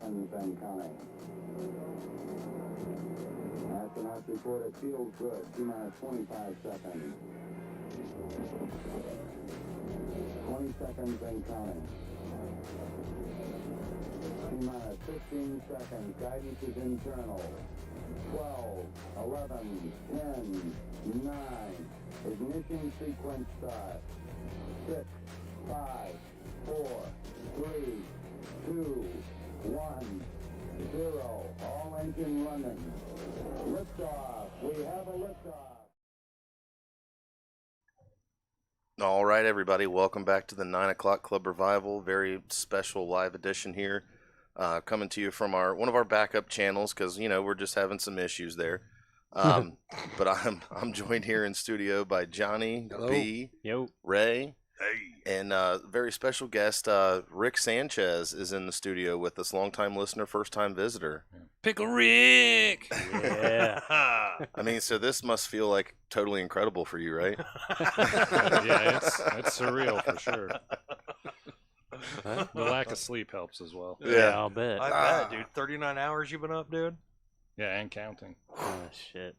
seconds and counting. Astronauts report it feels good. T-minus 25 seconds. 20 seconds and counting. T-minus 15 seconds. Guidance is internal. 12, 11, 10, 9. Ignition sequence start. 6, 5, 4, 3, 2, 1, 0. All engine running. Liftoff. We have a liftoff. All right, everybody. Welcome back to the 9 o'clock Club Revival. Very special live edition here. Coming to you from one of our backup channels because, you know, we're just having some issues there. But I'm joined here in studio by Johnny, Hello. B, Yo. Ray, Hey. and very special guest, Rick Sanchez is in the studio with us. Longtime listener, first time visitor. Pickle Rick! Yeah. I mean, so this must feel like totally incredible for you, right? Yeah, it's surreal for sure. The lack of sleep helps as well. Yeah. I'll bet. I bet, dude. 39 hours you've been up, dude? Yeah, and counting. Oh, shit.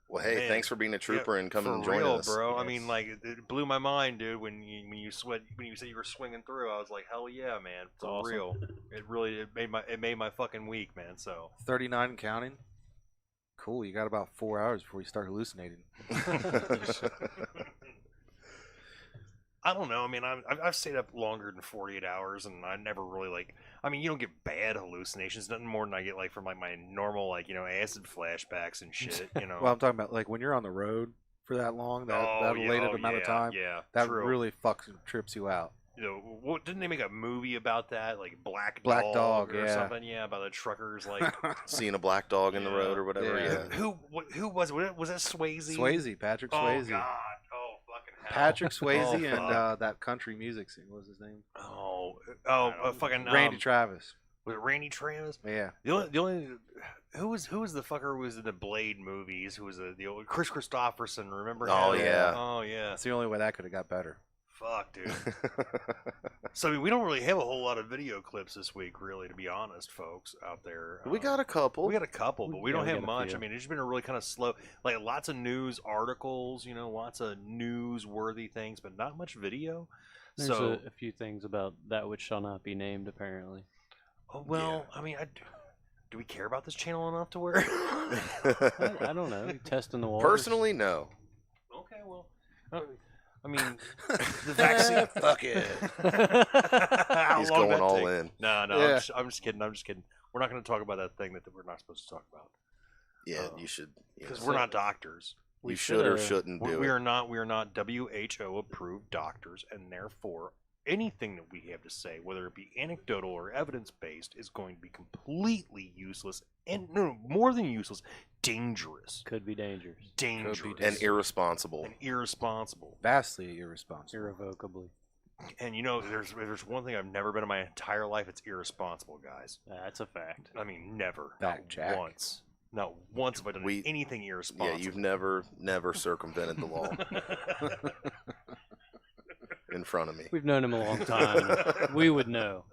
Well, hey, Man. thanks for being a trooper and coming and For joining real, us. bro. I Yes. mean, like, it blew my mind, dude. When you said you were swinging through, I was like, hell yeah, man. For awesome. real. It made my fucking week, man. So 39 and counting. Cool. You got about 4 hours before you start hallucinating. I don't know. I mean, I've stayed up longer than 48 hours, and I never really like. I mean, you don't get bad hallucinations. Nothing more than I get like from like my normal like acid flashbacks and shit. You know. Well, I'm talking about like when you're on the road for that long, that related amount of time, Yeah, that true. really fucks and trips you out. You know, what didn't they make a movie about that, like Black Dog, or yeah. something? Yeah, about the truckers, like Seeing a black dog in the Yeah. road or whatever. Yeah. Yeah. who was it? Was that Swayze? Swayze, Patrick Oh Swayze. God! Oh fucking hell! Patrick Swayze Oh, and fuck. that country music singer. What was his name? Fucking Randy Travis. Was it Randy Travis? Yeah. The only who was the fucker who was in the Blade movies? Who was the old Chris Christopherson? Remember? Oh, him? yeah. Oh yeah. That's the only way that could have got better. Fuck, dude. So I mean, we don't really have a whole lot of video clips this week, really, to be honest, folks out there. We got a couple. We got a couple, but we Yeah, don't we have got a much. few. I mean, it's just been a really kind of slow, like lots of news articles, lots of newsworthy things, but not much video. There's So, a few things about that which shall not be named, apparently. I mean, do we care about this channel enough to where? I don't know. Testing the waters. Personally, no. Okay, well, I mean, the vaccine. Fuck it. How He's long going that all take? in. No, Yeah. I'm just kidding. I'm just kidding. We're not going to talk about that thing that we're not supposed to talk about Yeah, you should. because yes. we're not doctors. You should or shoulda- shouldn't do We it. are not WHO approved doctors, and therefore anything that we have to say, whether it be anecdotal or evidence based, is going to be completely useless and no, more than useless, dangerous, Could be dangerous. dangerous, And irresponsible. and irresponsible. Vastly irresponsible. Irrevocably. And there's one thing I've never been in my entire life. It's irresponsible, guys. That's a fact. I mean, never. Fact Not check. once. Not once have I done anything irresponsible. Yeah, you've never circumvented the law in front of me. We've known him a long time. We would know.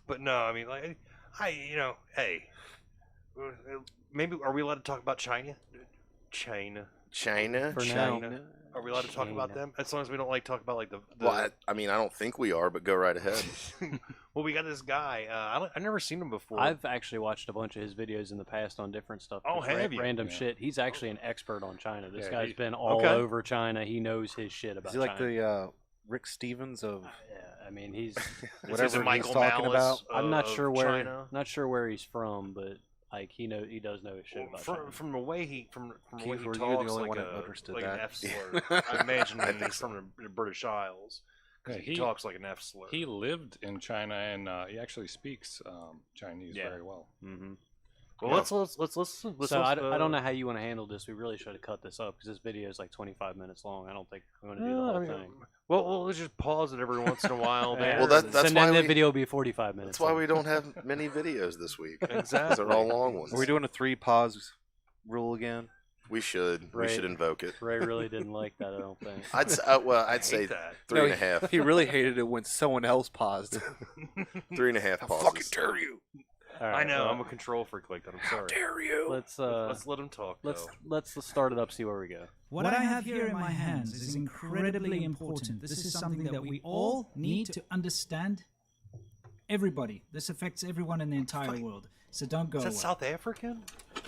But no, I mean, like, hey, maybe are we allowed to talk about China? China. China? For now. China. Are we allowed to talk about China. them? As long as we don't like talk about like the. Well, I mean, I don't think we are, but go right ahead. Well, we got this guy. I've never seen him before. I've actually watched a bunch of his videos in the past on different stuff. Oh, just have you? random Yeah. shit. He's actually an expert on China. This Yeah, guy's been all Okay. over China. He knows his shit about Is he like China. the Rick Stevens of Yeah, I mean, he's. whatever Is it he's Michael talking Malice about? I'm not of sure where. China? Not sure where he's from, but like he does know his shit about China. From the way he from the way Keith, he were you the talks only like one that a understood like an that? F slur. I imagine I he's think so. from the British Isles. 'Cause Yeah, he he- talks like an F slur. He lived in China and he actually speaks Chinese Yeah. very well. Mm-hmm. Well, Yeah. let's. So I don't know how you want to handle this. We really should have cut this up because this video is like 25 minutes long. I don't think I'm going to do the whole thing. Well, let's just pause it every once in a while. Yeah. Well, that's So why then the we- video will be 45 minutes. That's why long. we don't have many videos this week. 'Cause Exactly. they're all long ones. Are we doing a 3 pause rule again? We should invoke it. Ray really didn't like that, I don't think. I'd say that. 3.5. He really hated it when someone else paused. 3.5 I'll pauses. fucking tear you. All I right, know, well, I'm a control freak like that. I'm sorry. Dare you? let's let him talk. let's start it up, see where we go. What I have here in my hands is incredibly important. This is something that we all need to understand. Everybody. This affects everyone in the entire world. So don't go Is that away. South African?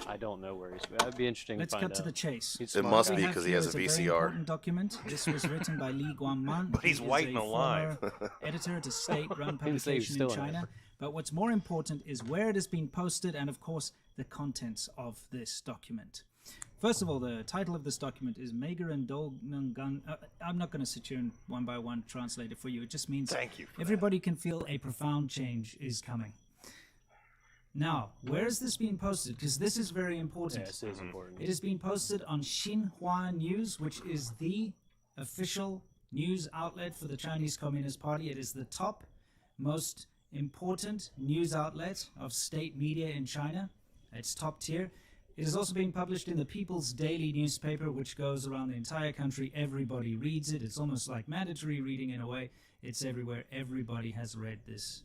I don't know where he's. That'd be interesting Let's to find cut to out. the chase. He's It smart must guy. be What we have because he here has is a very VCR. important document. This was written by Li Guangman. But he's He is white a and alive. former editor at a state-run Didn't say he was publication in still in China. Africa. But what's more important is where it has been posted and, of course, the contents of this document. First of all, the title of this document is Mager and Dolngan. I'm not going to sit here and one by one translate it for you. It just means Thank you for everybody can feel a profound change is coming. Now, where is this being posted? Because this is very important. Yeah, this is important. It is being posted on Xinhua News, which is the official news outlet for the Chinese Communist Party. It is the top most important news outlet of state media in China. It's top tier. It is also being published in the People's Daily newspaper, which goes around the entire country. Everybody reads it. It's almost like mandatory reading in a way. It's everywhere. Everybody has read this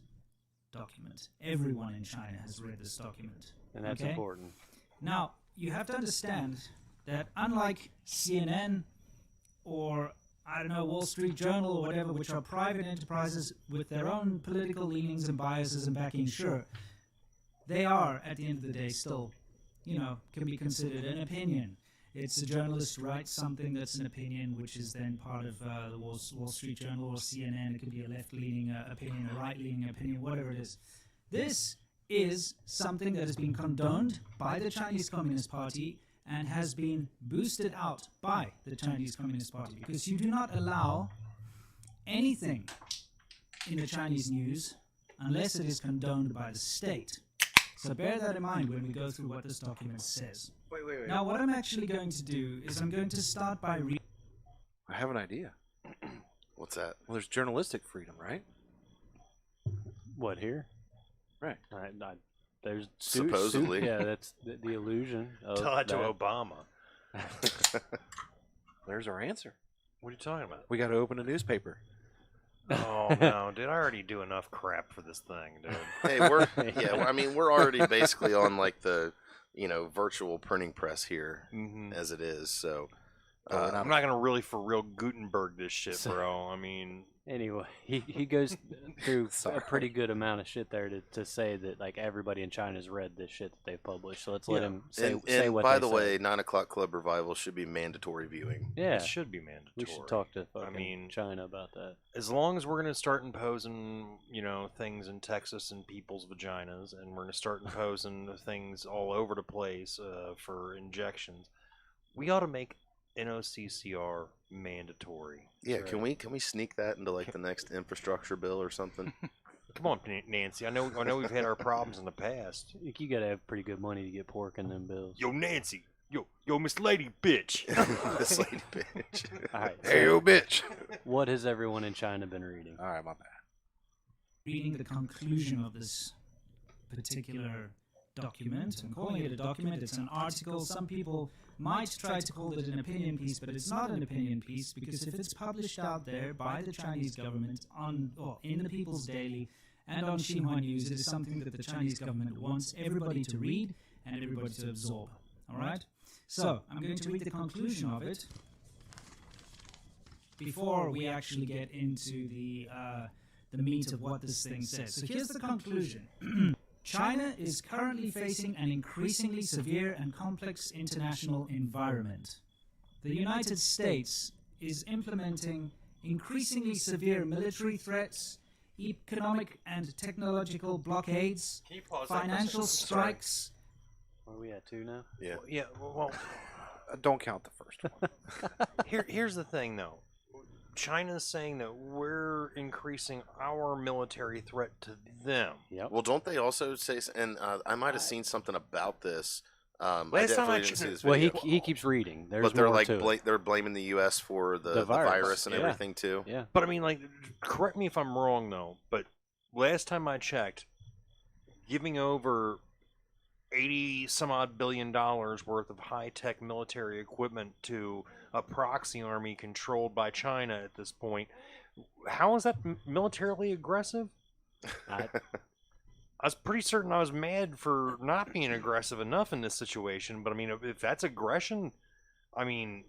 document. Everyone in China has read this document. And that's Okay? important. Now, you have to understand that unlike CNN or, I don't know, Wall Street Journal or whatever, which are private enterprises with their own political leanings and biases and backing, sure, they are, at the end of the day, still, can be considered an opinion. It's a journalist writes something that's an opinion, which is then part of the Wall Street Journal or CNN. It could be a left-leaning opinion, a right-leaning opinion, whatever it is. This is something that has been condoned by the Chinese Communist Party and has been boosted out by the Chinese Communist Party, because you do not allow anything in the Chinese news unless it is condoned by the state. So bear that in mind when we go through what this document says. Wait. Now, what I'm actually going to do is I'm going to start by reading. I have an idea. What's that? Well, there's journalistic freedom, right? What here? Right. There's Supposedly. yeah, that's the illusion of Tell that to that. Obama. There's our answer. What are you talking about? We got to open a newspaper. Oh no, dude! I already do enough crap for this thing, dude. Hey, we're already basically on like the virtual printing press here as it is. So I'm not gonna really for real Gutenberg this shit, bro. I mean, Anyway, he goes through a pretty good amount of shit there to say that like everybody in China has read this shit that they've published. So let's let him say what by they the say. way, 9 o'clock club revival should be mandatory viewing. Yeah, it should be mandatory. we should talk to fucking China about that. As long as we're gonna start imposing, things in Texas and people's vaginas, and we're gonna start imposing things all over the place for injections, we ought to make NOCCR mandatory. Yeah, can we sneak that into like the next infrastructure bill or something? Come on, Nancy. I know we've had our problems in the past. You gotta have pretty good money to get pork in them bills. Yo, Nancy. Yo, Miss Lady Bitch. This lady bitch. All right. Hey, yo, bitch. What has everyone in China been reading? All right, my bad. Reading the conclusion of this particular document. I'm calling it a document. It's an article. Some people might try to call it an opinion piece, but it's not an opinion piece, because if it's published out there by the Chinese government in the People's Daily and on Xinhua News, it is something that the Chinese government wants everybody to read and everybody to absorb. All right? So I'm going to read the conclusion of it before we actually get into the meat of what this thing says. So here's the conclusion. China is currently facing an increasingly severe and complex international environment. The United States is implementing increasingly severe military threats, economic and technological blockades, Can you pause that for a financial second? Sorry. strikes. Where are we at 2 now? Yeah. Yeah, well, Don't count the first one. here's the thing, though. China's saying that we're increasing our military threat to them. Yep. Well, don't they also say? And I might have seen something about this. Last time I didn't see this Well, video. he keeps reading. There's But they're more like to it. they're blaming the U.S. for the virus and yeah. everything too. Yeah. But I mean, like, correct me if I'm wrong, though, but last time I checked, giving over $80 some odd billion worth of high-tech military equipment to a proxy army controlled by China at this point. How is that militarily aggressive? I was pretty certain I was mad for not being aggressive enough in this situation, but I mean, if that's aggression, I mean,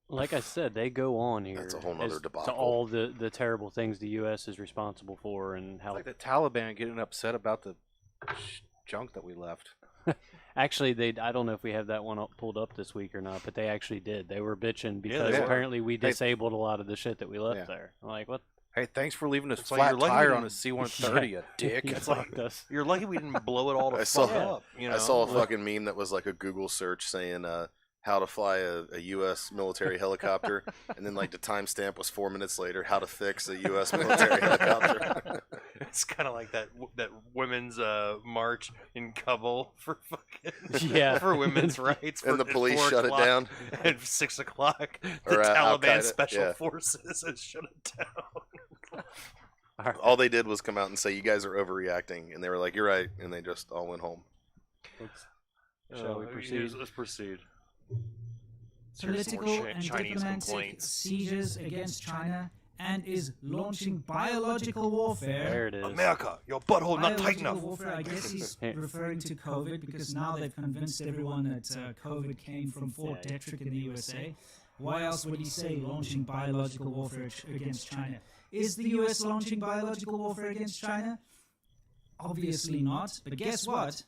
like I said, they go on here. That's a whole nother as debacle. to all the terrible things the U.S. is responsible for, and how Like the Taliban getting upset about the junk that we left. actually I don't know if we have that one pulled up this week or not, but they actually did. They were bitching because they were. apparently we disabled a lot of the shit that we left there. I'm like, what? Hey, thanks for leaving this It's like flat you're lucky tire we on a C-130, you dick. You fucked us. you're lucky we didn't blow it all to I fuck saw- up. You know? I saw a fucking meme that was like a Google search saying how to fly a U.S. military helicopter, and then like the timestamp was 4 minutes later, how to fix a U.S. military helicopter. It's kind of like that women's march in Kabul for fucking Yeah. women's rights. And the at police 4 shut it o'clock. down. At 6 o'clock. The Or, Taliban Al-Qaeda, special yeah. forces has shut it down. All they did was come out and say, "You guys are overreacting," and they were like, "You're right," and they just all went home. Shall we proceed? Let's proceed. Political Here's more and Chinese diplomatic complaints. sieges against China and is launching biological warfare. There it is. America, your butthole not tight Biological enough. warfare, I guess he's referring to COVID because now they've convinced everyone that COVID came from Fort Detrick in the USA. Why else would he say launching biological warfare against China? Is the US launching biological warfare against China? Obviously not. But guess what?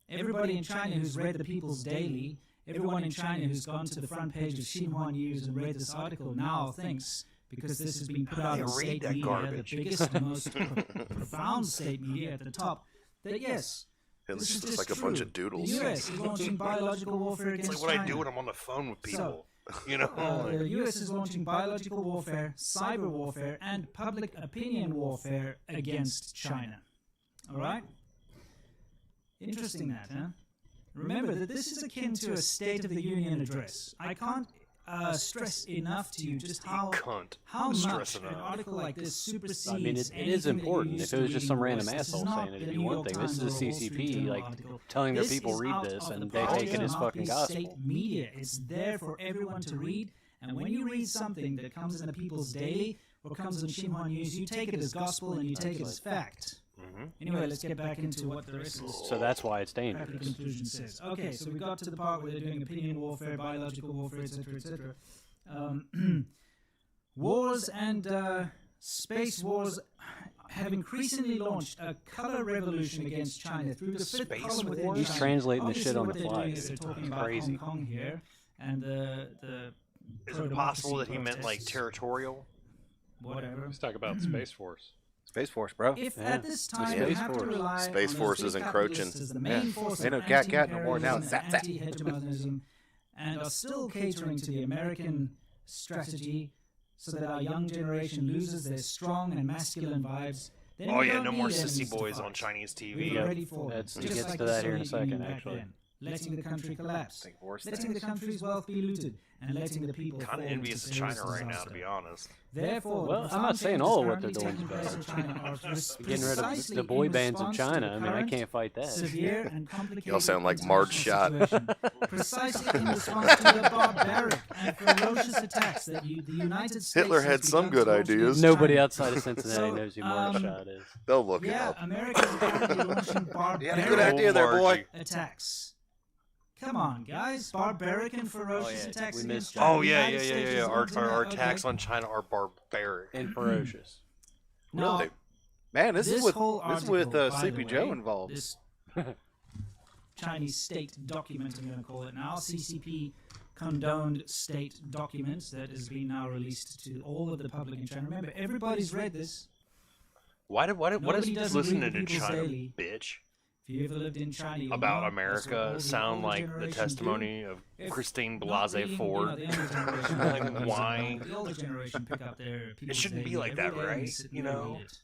Everybody in China who's read the People's Daily, everyone in China who's gone to the front page of Xinhua News and read this article now thinks, because this has been put out in state media, garbage? the biggest, most profound state media at the top, that yes, It this looks is just just like a bunch true. of doodles. The US is launching biological warfare It's against like what China. I do when I'm on the phone with people. So, you know? the US is launching biological warfare, cyber warfare, and public opinion warfare against China. All right? Interesting that, huh? Remember that this is akin to a State of the Union address. I can't stress enough to you just how Cunt. much Stress an enough. article like this supersedes I mean, it is anything that you're important. used If it was to just some reading random This is asshole not saying it, the it'd be New one York thing. This Times is a or a Wall Street CCP, Journal like, article. telling their This people is read out this, of and the they power take it as of fucking the gospel. State media. It's there for everyone to read. And when you read something that comes in the People's Daily or comes in Xinhua News, you take it as gospel and you take it as fact. Anyway, let's get back into what the rest of this So that's why it's crappy dangerous. conclusion says. Okay, so we got to the part where they're doing opinion warfare, biological warfare, etc., etc. Wars and space wars have increasingly launched a color revolution against China through the fifth Space column within wars? He's China. translating the Obviously shit on what the they're fly. doing is they're talking about Crazy. Hong Kong here and the Is it possible that he meant like protests, territorial? whatever. Let's talk about Space Force. Space Force, bro. If Yeah. at this time Space we have to Force. rely Space on Force those is big encroaching. capitalists as the main Yeah. force They of don't gat no more now. anti-imperialism Zap, and zap. anti-hegemonism, and are still catering to the American strategy so that our young generation loses their strong and masculine vibes. Then Oh we yeah, don't no more need sissy enemies to boys fight. on Chinese We're TV. Yep. ready for them, That's- he just gets like to the that here in a Soviet Union second, back actually. then, letting the country collapse, Think worse letting the things. country's wealth be looted, and letting the people Kind fall of into envious of serious China right now, to disaster. be honest. Therefore, Well, the I'm not profound saying changes all of what they're currently doing taking is place in China are Getting rid of precisely the boy in bands of response to China. the I mean, I current can't fight that. severe and complicated Y'all sound like Marge Schott. international situation. Precisely in response to the barbaric and ferocious attacks that the United States Hitler has had some begun good to launch ideas. against Nobody China. outside of Cincinnati So, knows who Mark Shot is. They'll look it Yeah, up. America is currently launching You barbaric had a good idea there, boy. Margie. attacks. Come on, guys. Barbaric and ferocious yeah, attacks we against missed China. Oh The yeah, United yeah, States yeah, is yeah. launching Our that. attacks Okay. on China are barbaric. And ferocious. Now, Really? Man, this is with whole with article, by Sleepy the Joe way, involved. This Chinese state document, I'm going to call it now, CCP condoned state document that has been now released to all of the public in China. Remember, everybody's read this. What Nobody is doesn't listening read the to People's China, Daily. bitch? If you ever lived in China, you'll About know America that's what sound older like the generations testimony do. of If Christine not Blasey reading, Ford. the younger generation Like, doesn't why? know. The older generation pick up their People's shouldn't be Daily like every that, day and right? sit You and read know? it.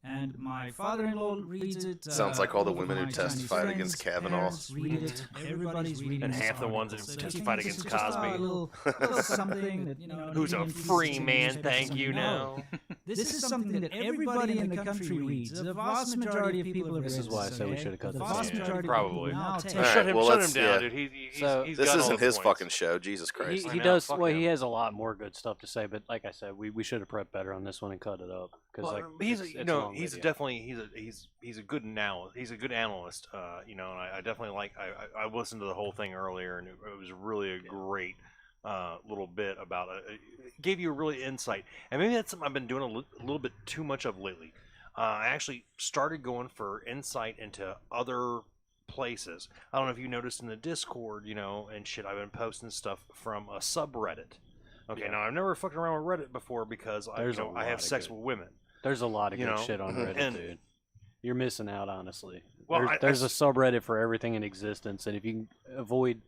And my father-in-law reads it. Sounds like all the of women who my Chinese testified friends, against Kavanaugh. parents read it. Everybody's reading And this half the ones article. that So testified this is against just Cosby. little something that, you know, Who's a reading pieces free in man, newspapers thank and you no. now. This is something that everybody in the country reads. The vast majority of people have read This is why I said we should have cut the this vast out. majority Probably. of people now take. All right, Shut him, well, shut let's- him down, yeah. dude. So- He's This got all isn't the his points. fucking show. Jesus Christ. He know, does. fuck Well, him. he has a lot more good stuff to say, but like I said, we should have prepped better on this one and cut it up because Well, he's a good analyst. He's a good analyst. And I definitely I listened to the whole thing earlier, and it was really a great little bit about it. It gave you a really insight, and maybe that's something I've been doing a little bit too much of lately. I actually started going for insight into other places. I don't know if you noticed in the Discord, and shit. I've been posting stuff from a subreddit. Okay, now I've never fucked around with Reddit before because I have sex with women. There's a lot of good shit on Reddit, and- dude. You're missing out, honestly. Well, there's a subreddit for everything in existence, and if you can avoid,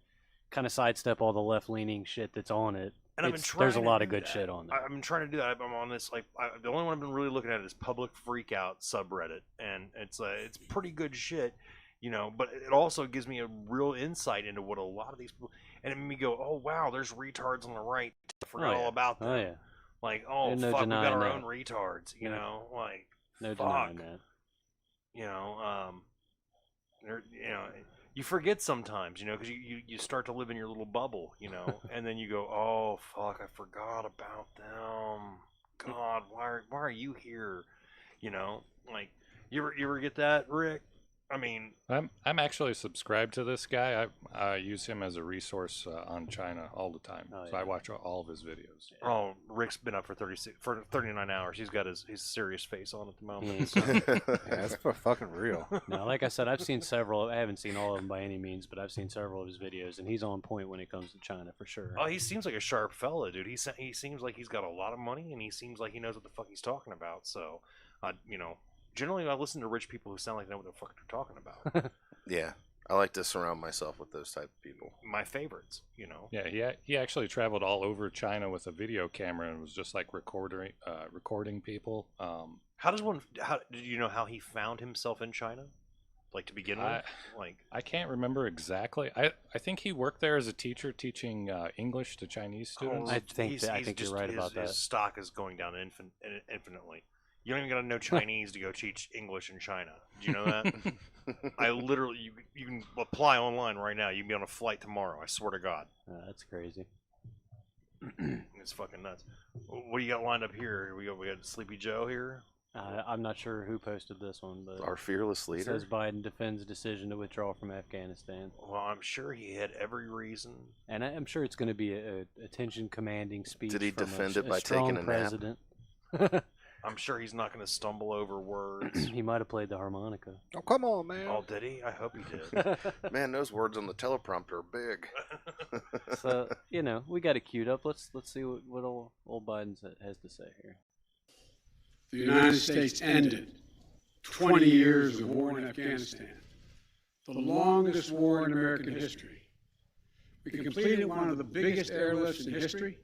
kind of sidestep all the left-leaning shit that's on it, And I've been there's a trying lot to of do good that. shit on there. I'm trying to do that. I'm on this the only one I've been really looking at is Public Freakout subreddit, and it's pretty good shit, But it also gives me a real insight into what a lot of these people, and it made me go, oh wow, there's retards on the right. I forgot all about them. Oh yeah, Like, oh There's no fuck, we got denying our that. own retards, like no fuck. denying that. You forget sometimes, because you start to live in your little bubble, and then you go, oh fuck, I forgot about them. God, why are you here? Like you ever get that, Rick? I mean, I'm actually subscribed to this guy. I use him as a resource on China all the time. Oh, So yeah. I watch all of his videos. Rick's been up for 39 hours. He's got his serious face on at the moment. Yeah. So. Yeah, that's for fucking real. No, like I said, I've seen several. I haven't seen all of them by any means, but I've seen several of his videos, and he's on point when it comes to China for sure. Oh, he seems like a sharp fella, dude. He seems like he's got a lot of money, and he seems like he knows what the fuck he's talking about. So, generally, I listen to rich people who sound like they know what the fuck they're talking about. Yeah, I like to surround myself with those type of people. My favorites, Yeah, he actually traveled all over China with a video camera and was just like recording people. How did you know how he found himself in China? Like to begin with? I can't remember exactly. I think he worked there as a teacher teaching English to Chinese students. I think you're right about that. His stock is going down infinitely. You don't even got to know Chinese to go teach English in China. Do you know that? I literally, you can apply online right now. You can be on a flight tomorrow. I swear to God. That's crazy. It's fucking nuts. What do you got lined up here? We got Sleepy Joe here. I'm not sure who posted this one, but Our fearless it leader. says Biden defends decision to withdraw from Afghanistan, Well, I'm sure he had every reason. and I'm sure it's going to be a attention-commanding speech. Did he from defend a it by strong taking a nap? president. I'm sure he's not going to stumble over words. He might have played the harmonica. Oh, come on, man. Oh, did he? I hope he did. Man, those words on the teleprompter are big. So we got it queued up. Let's see what old Biden has to say here. The United States ended 20 years of war in Afghanistan, the longest war in American history. We completed one of the biggest airlifts in history,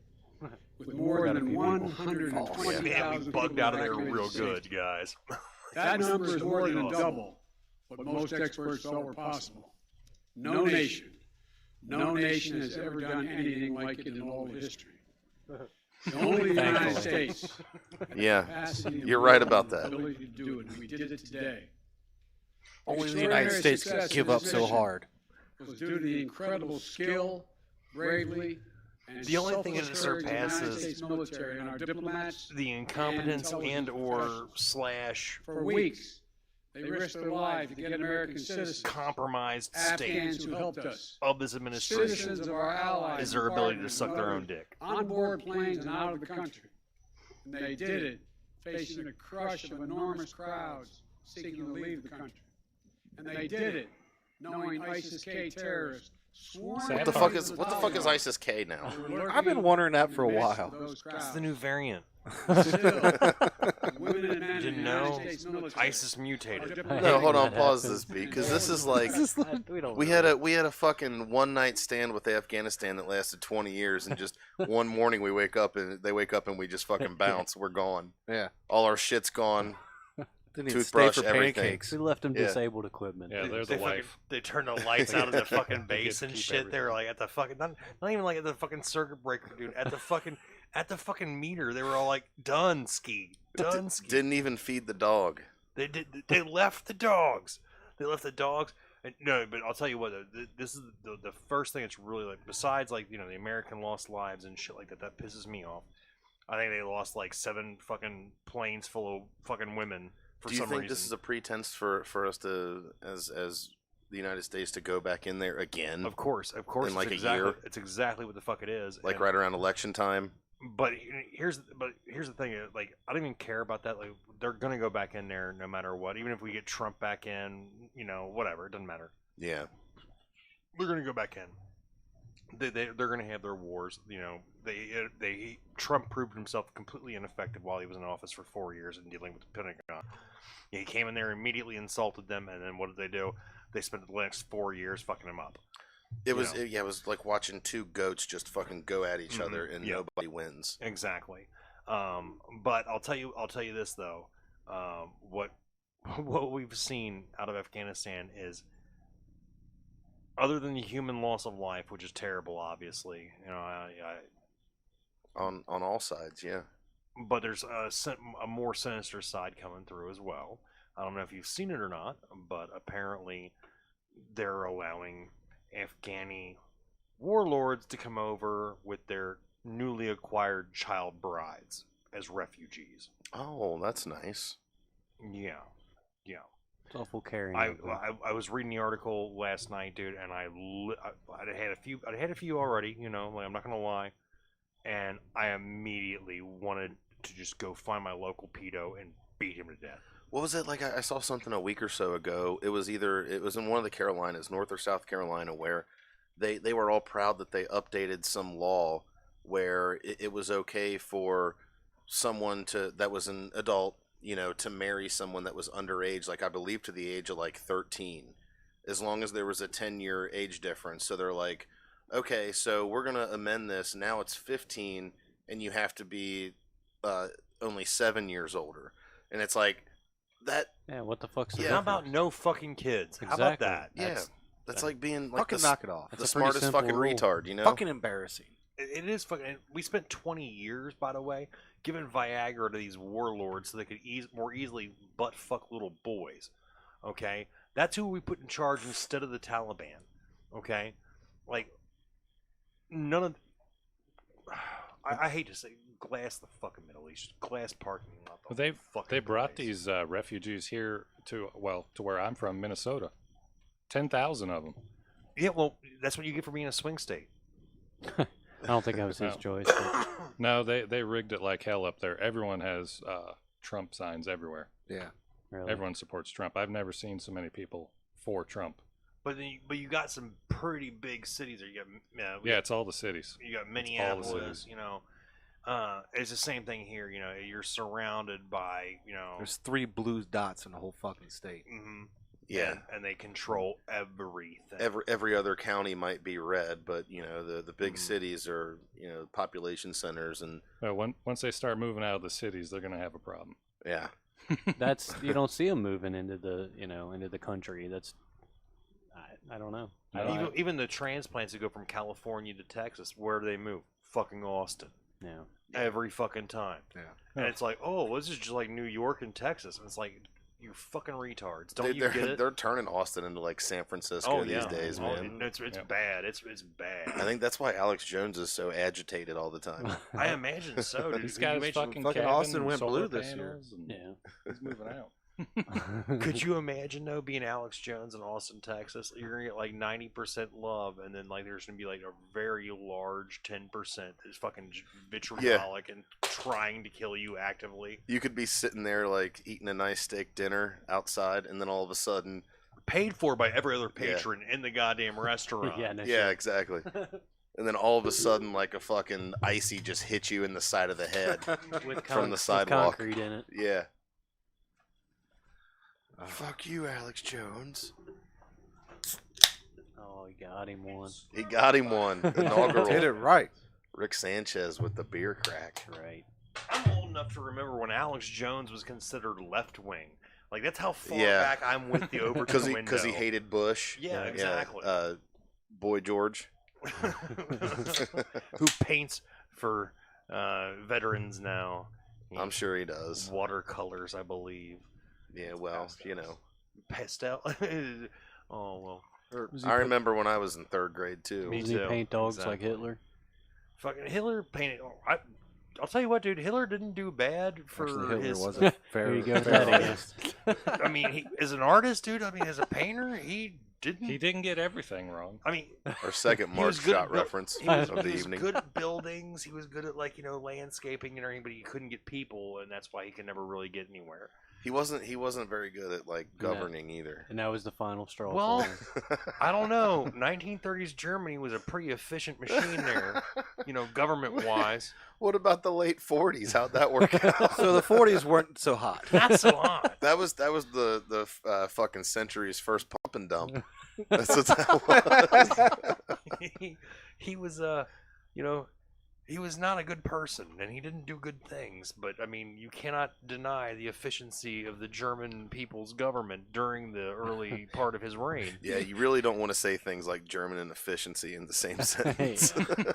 with more than 120,000 Man, we bugged people out of there evacuated real the good, state. guys. That number is more than double what most experts thought were possible. No nation has ever done anything like it in all of history. Only the United States. Yeah, capacity and you're right will about and that. ability to do it, and we did it today. Only the United Extraordinary States success give in up this so mission hard. was due to the incredible skill, bravery, and The only thing that selfless courage of the United surpasses States military and our diplomats. The incompetence And and or intelligence slash For weeks, they risked their lives to get American citizens, compromised Afghans state who helped us, of this administration citizens of our allies, is their and ability to partners suck and their own others dick. on board planes and out of the country. And they did it facing a crush of enormous crowds seeking to leave the country. And they did it knowing ISIS-K terrorists swarmed What the the fuck fuck is ISIS K now? I've been wondering that for a while. It's the new variant. Didn't know? ISIS mutated. No, hold on, that pause happens. this beat, because this is like we had a fucking one night stand with Afghanistan that lasted 20 years, and just one morning they wake up and we just fucking bounce. We're gone. Yeah. All our shit's gone. Didn't even Toothbrush, stay for everything. pancakes. We left him Yeah. disabled equipment. Yeah, they're They the fucking, life. they turned the lights out of the fucking base They and keep shit. They were like at the fucking not even like at the fucking circuit breaker, dude. At the fucking meter, they were all like done ski. Didn't even feed the dog. They did. They left the dogs. They left the dogs. And, no, but I'll tell you what. This is the first thing that's really like. Besides, like, the American lost lives and shit like that. That pisses me off. I think they lost like 7 fucking planes full of fucking women for some reason. Do you think this is a pretense for us to, as the United States, to go back in there again? Of course. In like a year. It's exactly what the fuck it is. Like right around election time. But here's the thing. Like, I don't even care about that. Like, they're gonna go back in there no matter what. Even if we get Trump back in, whatever, it doesn't matter. Yeah, they're gonna go back in. They're gonna have their wars. Trump proved himself completely ineffective while he was in office for 4 years in dealing with the Pentagon. He came in there, immediately insulted them, and then what did they do? They spent the next 4 years fucking him up. It was like watching 2 goats just fucking go at each other, and nobody wins. Exactly. But I'll tell you this though. What we've seen out of Afghanistan is, other than the human loss of life, which is terrible, obviously, on all sides, yeah. But there's a more sinister side coming through as well. I don't know if you've seen it or not, but apparently they're allowing Afghani warlords to come over with their newly acquired child brides as refugees. Oh, that's nice. Yeah. It's awful caring. I was reading the article last night, dude, and I had a few already. Like, I'm not gonna lie, and I immediately wanted to just go find my local pedo and beat him to death. What was it like? I saw something a week or so ago. It was in one of the Carolinas, North or South Carolina, where they were all proud that they updated some law where it was okay for someone that was an adult, to marry someone that was underage, like I believe to the age of like 13, as long as there was a 10-year age difference. So they're like, okay, so we're going to amend this. Now it's 15 and you have to be only 7 years older. And it's like that. Yeah, what the fuck's the How difference? about no fucking kids? Exactly. How about that? That's like being like Fucking knock it off. the smartest fucking rule. retard, Fucking embarrassing. It is fucking. We spent 20 years, by the way, giving Viagra to these warlords so they could more easily butt fuck little boys. Okay, that's who we put in charge instead of the Taliban. Okay, like none of. I hate to say, glass the fucking Middle East, glass parking lot. Well, they brought these refugees here to where I'm from, Minnesota. 10,000 of them. Yeah, well, that's what you get for being a swing state. I don't think that was his choice. But... No, they rigged it like hell up there. Everyone has Trump signs everywhere. Yeah. Really? Everyone supports Trump. I've never seen so many people for Trump. But you got some pretty big cities. You got it's all the cities. You got Minneapolis. It's the same thing here. You're surrounded by There's 3 blue dots in the whole fucking state. Mm-hmm. Yeah, and they control everything. Every other county might be red, but the big cities are population centers, and once they start moving out of the cities, they're gonna have a problem. Yeah, that's you don't see them moving into the country. That's I don't know. Even the transplants that go from California to Texas, where do they move? Fucking Austin. Yeah. Every fucking time. Yeah. And it's like, oh, this is just like New York and Texas. And it's like, you fucking retards. Don't you get it? They're turning Austin into like San Francisco these days, man. It's bad. It's bad. I think that's why Alex Jones is so agitated all the time. I imagine so, dude. He's got his fucking Austin went solar blue this year. Yeah, he's moving out. Could you imagine though being Alex Jones in Austin, Texas? You're gonna get like 90% love, and then like there's gonna be like a very large 10% that's fucking vitriolic and trying to kill you actively. You could be sitting there like eating a nice steak dinner outside, and then all of a sudden, paid for by every other patron in the goddamn restaurant. Exactly. And then all of a sudden, like a fucking icy just hits you in the side of the head from the sidewalk. With concrete in it. Yeah. Fuck you, Alex Jones. Oh, he got him one. He got him one. Inaugural. Did it right. Rick Sanchez with the beer crack. Right. I'm old enough to remember when Alex Jones was considered left wing. Like, that's how far back I'm with the Overton window. Because he hated Bush. Yeah, exactly. Boy George. Who paints for veterans now. I'm sure he does. Watercolors, I believe. Yeah, well, you know. Pastel. Oh well. I remember when I was in 3rd grade too. Me Does he too, paint dogs like exactly. Hitler? Fucking Hitler painted. I'll tell you what, dude. Hitler didn't do bad for Actually, Hitler his. was a There you fair, go, fair that artist. I mean, as an artist, dude. I mean, as a painter, he didn't. He didn't get everything wrong. I mean, Our second he Mark was good shot at buil- reference He was, of he the was evening. good at buildings. He was good at landscaping and everything, but he couldn't get people, and that's why he could never really get anywhere. He wasn't very good at governing either. And that was the final straw. Well, for him. I don't know. 1930s Germany was a pretty efficient machine there, government-wise. What about the late 40s? How'd that work out? So the 40s weren't so hot. Not so hot. That was the fucking century's first pump and dump. That's what that was. he was he was not a good person, and he didn't do good things. But I mean, you cannot deny the efficiency of the German people's government during the early part of his reign. Yeah, you really don't want to say things like German and efficiency in the same Hey, sentence.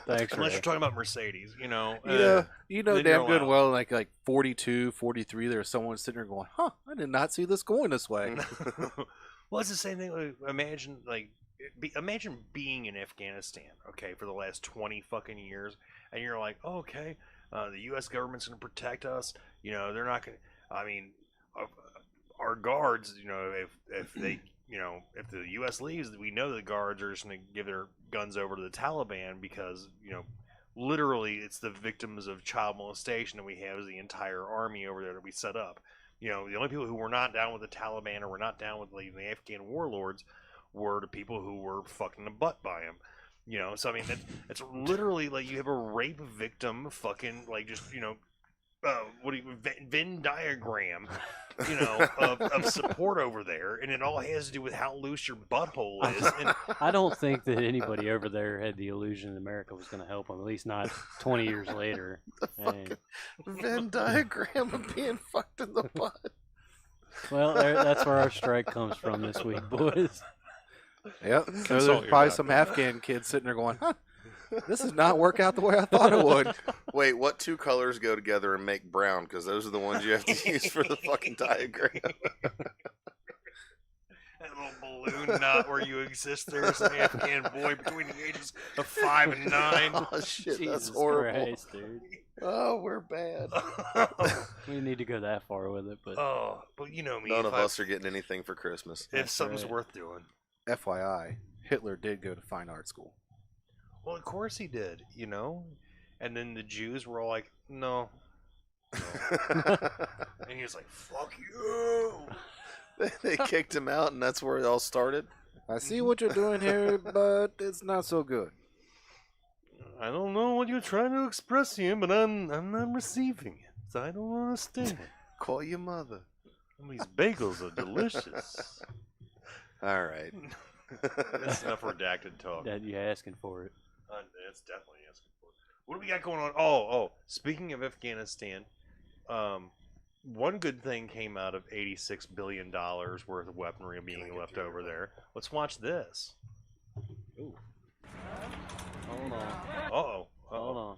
thanks, Unless Ray. you're talking about Mercedes, You know then damn you're good allowed. and well, like 42, 43, there was someone sitting there going, huh, I did not see this going this way. Well, it's the same thing. Imagine being in Afghanistan, okay, for the last 20 fucking years, and you're like, oh, okay, the U.S. government's going to protect us. They're not going to. I mean, our guards, if they, if the U.S. leaves, we know the guards are just going to give their guns over to the Taliban because, literally, it's the victims of child molestation that we have as the entire army over there that we set up. The only people who were not down with the Taliban or were not down with the Afghan warlords were the people who were fucked in the butt by them. So I mean, it's literally like you have a rape victim fucking Venn diagram, of support over there, and it all has to do with how loose your butthole is. And I don't think that anybody over there had the illusion that America was going to help them, at least not 20 years later. And, Venn diagram of being fucked in the butt. well, that's where our strike comes from this week, boys. Yep. So Consult there's your probably doctor. some Afghan kids sitting there going, huh, this does not work out the way I thought it would. Wait, what two colors go together and make brown? Because those are the ones you have to use for the fucking diagram. that little balloon knot where you exist there as an Afghan boy between the ages of 5 and 9. Oh shit, Jesus that's horrible. Christ, dude. Oh, we're bad. We didn't need to go that far with it, but But you know me. None if of us are getting anything for Christmas. If That's something's right. worth doing. FYI, Hitler did go to fine art school. Well, of course he did, And then the Jews were all like, no. And he was like, fuck you. They kicked him out, and that's where it all started. I see what you're doing here, but it's not so good. I don't know what you're trying to express here, but I'm not receiving it. So I don't understand. Call your mother. These bagels are delicious. All right. That's enough redacted talk. Dad, you asking for it. That's definitely asking for it. What do we got going on? Oh, speaking of Afghanistan, one good thing came out of $86 billion worth of weaponry being left over there. Let's watch this. Ooh. Hold on. Uh-oh. Hold on.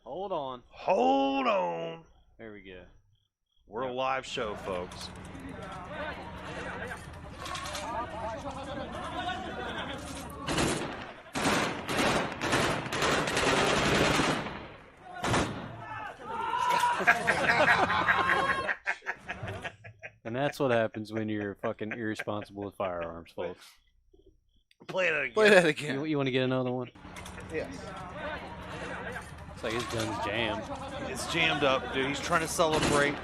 Hold on. Hold on. There we go. We're a live show, folks. And that's what happens when you're fucking irresponsible with firearms, folks. Play it again. Play that again. You want to get another one? Yes. It's like his gun's jammed. It's jammed up, dude. He's trying to celebrate.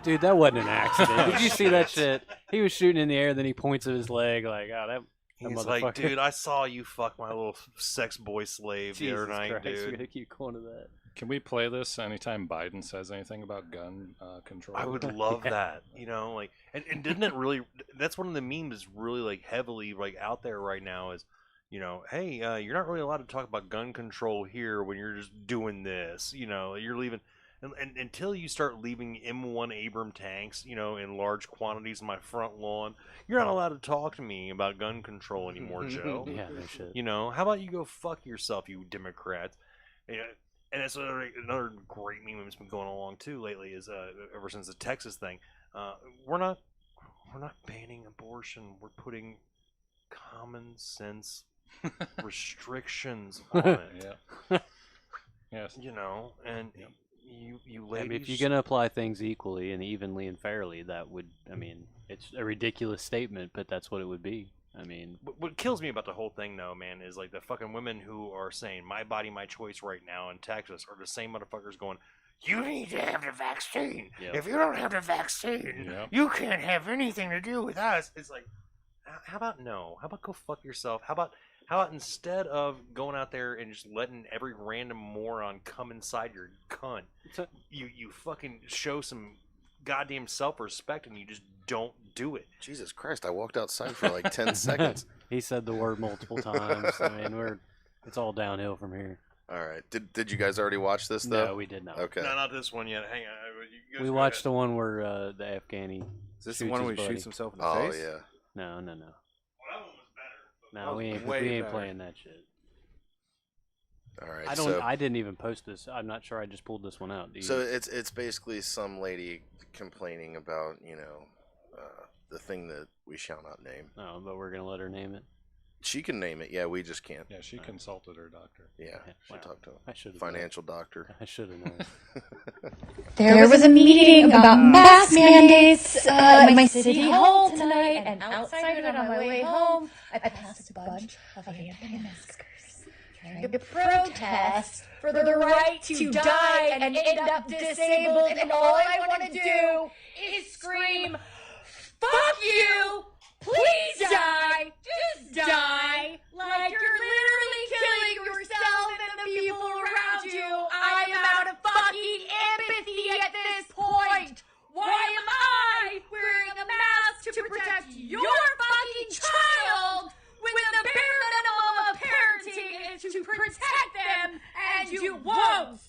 Dude, that wasn't an accident. Did you see that shit? He was shooting in the air, then he points at his leg like, oh, that He's like, motherfucker. dude, I saw you fuck my little sex boy slave the other Jesus night, Christ, we're dude. gonna keep going to that. Can we play this anytime Biden says anything about gun control? I would love that, and didn't it really? That's one of the memes that's really heavily out there right now is, hey, you're not really allowed to talk about gun control here when you're just doing this. You're leaving. And until you start leaving M1 Abram tanks, in large quantities in my front lawn, you're not allowed to talk to me about gun control anymore, Joe. Yeah, no shit. How about you go fuck yourself, you Democrats? And it's another great meme that's been going along too lately is ever since the Texas thing. We're not banning abortion. We're putting common sense restrictions on it. Yeah. Yes. And you ladies. I mean, if you're gonna apply things equally and evenly and fairly, that would, it's a ridiculous statement, but that's what it would be. What kills me about the whole thing, though, man, is like the fucking women who are saying "my body, my choice" right now in Texas are the same motherfuckers going, "You need to have the vaccine. Yep. If you don't have the vaccine, you can't have anything to do with us." It's like, how about no? How about go fuck yourself? How about instead of going out there and just letting every random moron come inside your cunt, you fucking show some goddamn self-respect and you just don't do it. Jesus Christ, I walked outside for like 10 seconds. He said the word multiple times. It's all downhill from here. All right. Did you guys already watch this, though? No, we did not. Okay. No, not this one yet. Hang on. We watched the one where the Afghani. Is this the one where he shoots himself in the Oh, face? yeah. No. Well, that one was better. No, we ain't better. playing that shit. All right. I didn't even post this. I'm not sure. I just pulled this one out. So it's basically some lady complaining about, the thing that we shall not name. Oh, but we're gonna let her name it. She can name it. Yeah, we just can't. Yeah, she consulted her doctor. Yeah, she Wow. talked to I a should financial doctor. I should have known. There was a meeting about mask mandates in my city hall tonight, and outside of it on my way home, I passed a bunch of anti-maskers trying to protest for the right to die and end up disabled, and all I want to do is scream, "Fuck you! Please die! Just die! Like you're literally killing yourself and the people around you! I am out of fucking empathy at this point! Why am I wearing a mask to protect your fucking child when the bare minimum of parenting is to protect them and you won't?"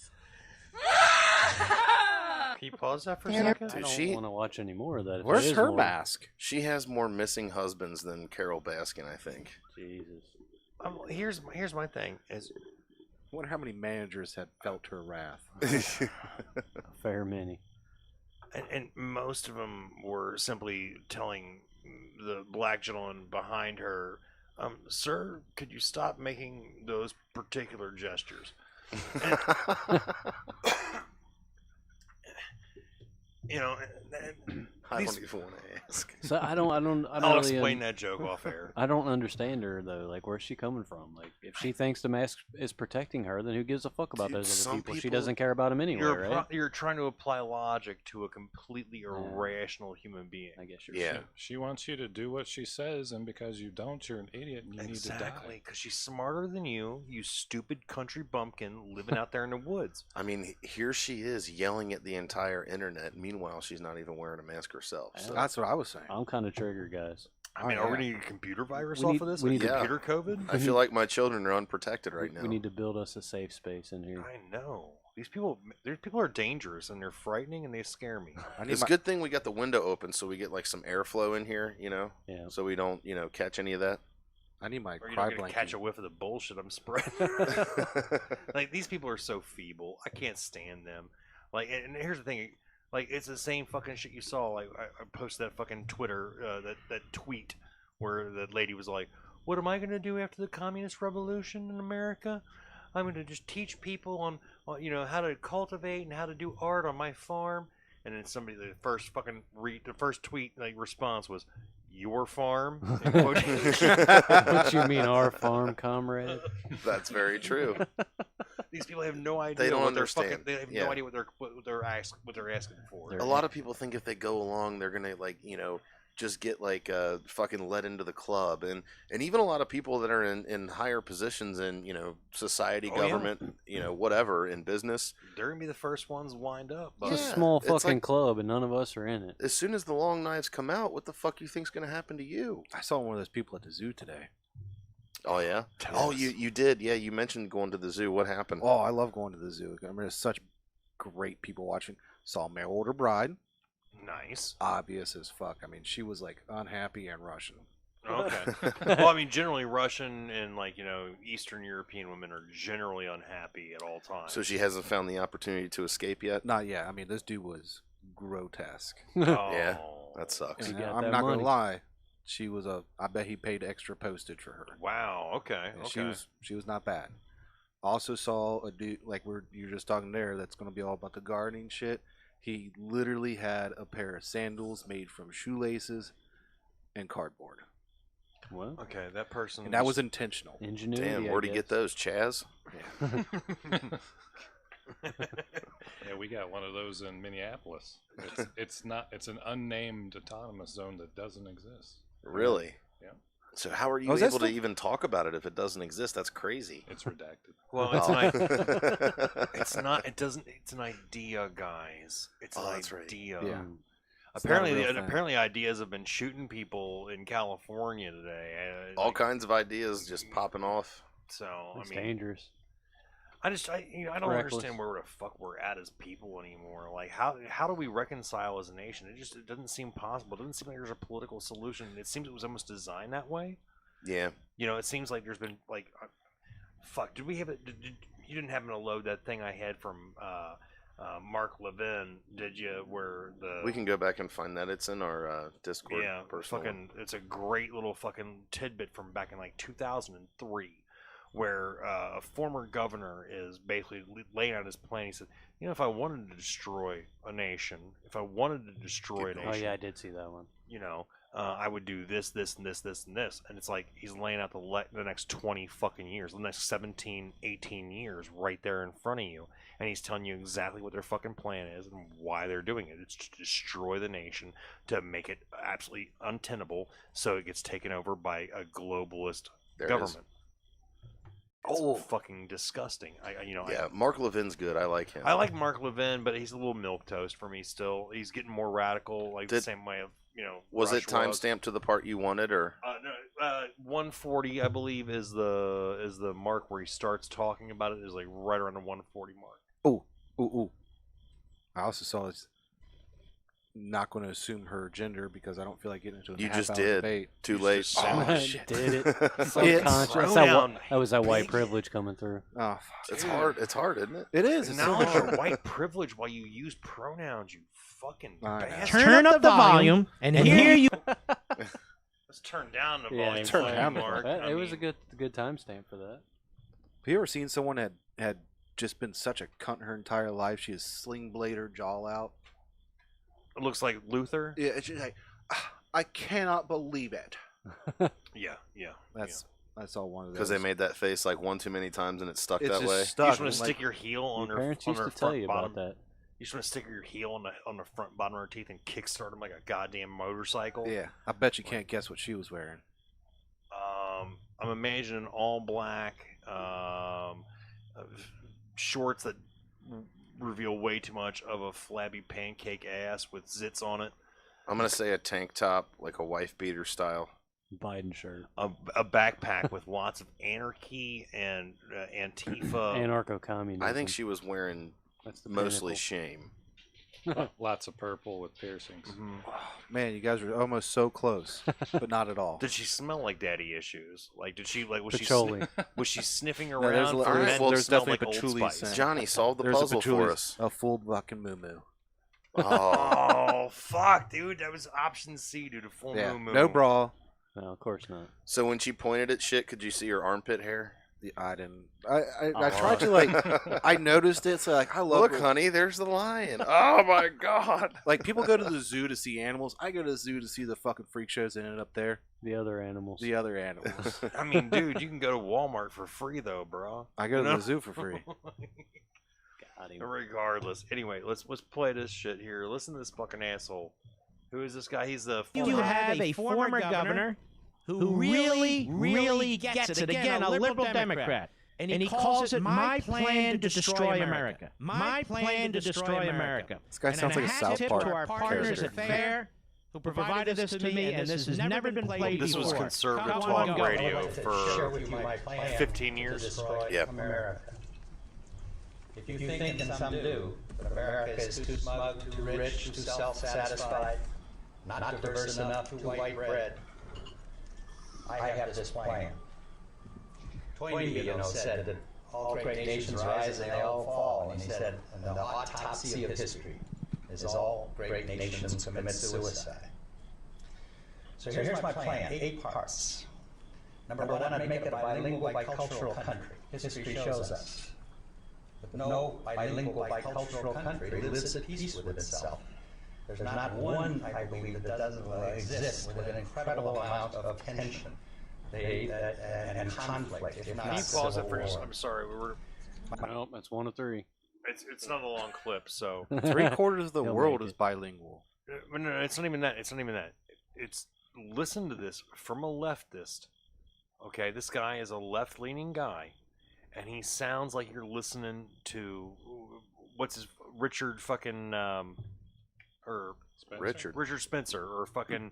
Can you pause that for a There- second? I don't She- want to watch any more of that. If Where's there is her more- mask? She has more missing husbands than Carol Baskin, I think. Jesus. Here's my thing is I wonder how many managers had felt her wrath. A fair many. and most of them were simply telling the black gentleman behind her, "Sir, could you stop making those particular gestures?" I these- don't even want to ask. So I don't I'll really, explain that joke off air. I don't understand her though. Like, where's she coming from? Like, if she thinks the mask is protecting her, then who gives a fuck about Dude, those some other people? She people- doesn't care about them anyway, right? You're trying to apply logic to a completely irrational human being. I guess you're Yeah. She wants you to do what she says, and because you don't, you're an idiot and you need to Exactly, die. because she's smarter than you stupid country bumpkin living out there in the woods. I mean, here she is yelling at the entire internet. Meanwhile, she's not even wearing a mask herself. So. That's what I was saying. I'm kind of triggered, guys. I mean, Oh, are we yeah. going to get a computer virus We off need- of this? we Like need to- computer COVID? I feel like my children are unprotected right now. We need to build us a safe space in here. I know. These people are dangerous and they're frightening and they scare me. I need It's a my, good thing we got the window open so we get like some airflow in here, Yeah. so we don't, catch any of that. I need my Or you're cry not going to blanket. catch a whiff of the bullshit I'm spreading. Like, these people are so feeble. I can't stand them. Like, and here's the thing. Like, it's the same fucking shit you saw. Like, I posted that fucking Twitter, that tweet where the lady was like, "What am I going to do after the communist revolution in America? I'm going to just teach people on how to cultivate and how to do art on my farm." And then somebody, the first tweet response was, "Your farm?" in quotation. What you mean, our farm, comrade? That's very true. These people have no idea. They don't what they're understand. They have Yeah. no idea what they're asking for. They're- A lot of people think if they go along, they're gonna just get fucking let into the club, and even a lot of people that are in higher positions in society, Oh, yeah. government, whatever, in business. They're gonna be the first ones lined up. It's Yeah, a small it's fucking like- club, and none of us are in it. As soon as the long knives come out, what the fuck you think's gonna happen to you? I saw one of those people at the zoo today. Oh yeah. Tell Oh, us. you did. Yeah, you mentioned going to the zoo. What happened? Oh, I love going to the zoo. I mean, it's such great people watching. Saw Mail Order Bride. Nice. Obvious as fuck. I mean, she was like unhappy and Russian. Okay. Well, I mean, generally Russian and like Eastern European women are generally unhappy at all times. So she hasn't found the opportunity to escape yet? Not yet. I mean, this dude was grotesque. Oh. Yeah, that sucks. And got I'm that not money. gonna lie. She was I bet he paid extra postage for her. Wow. Okay. And Okay. She was not bad. Also saw a dude like you're just talking there. That's gonna be all about the gardening shit. He literally had a pair of sandals made from shoelaces and cardboard, Well, Okay. That person. and that was intentional. ingenuity. Damn, I where'd he guess. get those, Chaz? Yeah, we got one of those in Minneapolis. It's an unnamed autonomous zone that doesn't exist. Really? Yeah. So how are you Oh, is that able to still- even talk about it if it doesn't exist? That's crazy. It's redacted. Well, it's Oh. not. It's not. It doesn't. It's an idea, guys. It's Oh, an that's right. idea. Yeah. It's not a Apparently, real thing. apparently, ideas have been shooting people in California today. All kinds of ideas just popping off. So It's I mean, dangerous. I don't Reckless. understand where the fuck we're at as people anymore. Like, how do we reconcile as a nation? It doesn't seem possible. It doesn't seem like there's a political solution. It seems it was almost designed that way. Yeah. It seems like there's been like, fuck. Did we have it? You didn't happen to load that thing I had from Mark Levin, did you? Where the We can go back and find that. It's in our Discord. yeah, personal one. fucking. It's a great little fucking tidbit from back in like 2003, where a former governor is basically laying out his plan. He said, if I wanted to destroy a nation, if I wanted to destroy a nation, Oh yeah, I did see that one. I would do this, this, and this, this, and this. And it's like he's laying out the next 20 fucking years, the next 17, 18 years right there in front of you. And he's telling you exactly what their fucking plan is and why they're doing it. It's to destroy the nation, to make it absolutely untenable so it gets taken over by a globalist There it is. government. It's fucking disgusting. Yeah, Mark Levin's good. I like him. I like Mark Levin, but he's a little milquetoast for me still. He's getting more radical, like the same way of Was Rush it timestamped to the part you wanted, or? No, 140, I believe, is the mark where he starts talking about it. Is like right around the 140 mark. Ooh. I also saw it's not going to assume her gender because I don't feel like getting into a You just half-hour did. debate. Too You late. just assumed. Oh, shit. Did it? It's Subconscious. pronoun That was that white big. privilege coming through. Oh, fuck. It's hard. It's hard, isn't it? It is. It's so Acknowledge your hard. white privilege while you use pronouns. You fucking I know. bastard. Turn up the volume and here you. Let's turn down the Yeah, volume. turn down the Mark. It was a good timestamp for that. Have you ever seen someone that had just been such a cunt her entire life? She has sling blade her jaw out. It looks like Luther. Yeah, it's just like, I cannot believe it. Yeah. That's all one of those. Because they made that face like one too many times and it stuck it's that just way. You stuck. just want I'm to like, stick your heel on Your her parents on used her to tell front you bottom. about that. You just want to stick your heel on the front bottom of her teeth and kickstart them like a goddamn motorcycle. Yeah, I bet you can't guess what she was wearing. I'm imagining all black shorts that reveal way too much of a flabby pancake ass with zits on it. I'm gonna say a tank top, like a wife beater style. Biden shirt. A backpack with lots of anarchy and Antifa. Anarcho-communism. I think she was wearing That's the mostly shame. Lots of purple with piercings. Mhm. Man, you guys were almost so close, but not at all. Did she smell like daddy issues? Like, did she was Patchouli. was she sniffing there's around a- for there's- men well, that there's smelled definitely like Old patchouli Spice? scent. Johnny, solve the There's puzzle for us. a full fucking moo. Oh, Oh fuck, dude, that was option C, dude. A full Yeah, moo. no bra. No, of course not. so when she pointed at shit, could you see her armpit hair? I didn't. I Oh. tried to like. I noticed it. So like, I love. Look, honey, there's the lion. Oh my god. Like people go to the zoo to see animals. I go to the zoo to see the fucking freak shows that end up there. The other animals. The other animals. I mean, dude, you can go to Walmart for free though, bro. I go to You the zoo for free. Got him. Regardless. Anyway, let's play this shit here. Listen to this fucking asshole. Who is this guy? He's the You former have a former governor who really gets it. Again, a liberal Democrat. And he calls it my plan to destroy America. My plan to destroy America. This guy sounds like a South tip Park to our partners character. at FAIR who provided this to me, and this has never been played This before. was conservative Come talk on, go. radio for 15 years. Yep. If you think, and some do, that America is too smug, too rich, too self-satisfied, not diverse enough, too white bread, I have this plan. Toynbee, said that all great nations rise and they all fall, and he said, and the autopsy of history is all great nations commit suicide. So here's my plan, 8 parts. Number 1, I'd make it a bilingual, bicultural country. History shows us that no bilingual, bicultural country lives at peace with itself. There's not one, I believe, that doesn't exist with an incredible amount of tension and conflict, if not Can you civil pause it for war. just? I'm sorry, we were. Nope, that's 1 of 3. It's not a long clip, so. 3/4 of the He'll world make is it. bilingual. No, it's not even that. It's not even that. It's listen to this from a leftist. Okay, this guy is a left-leaning guy, and he sounds like you're listening to what's his Richard fucking or Spencer? Richard Spencer or fucking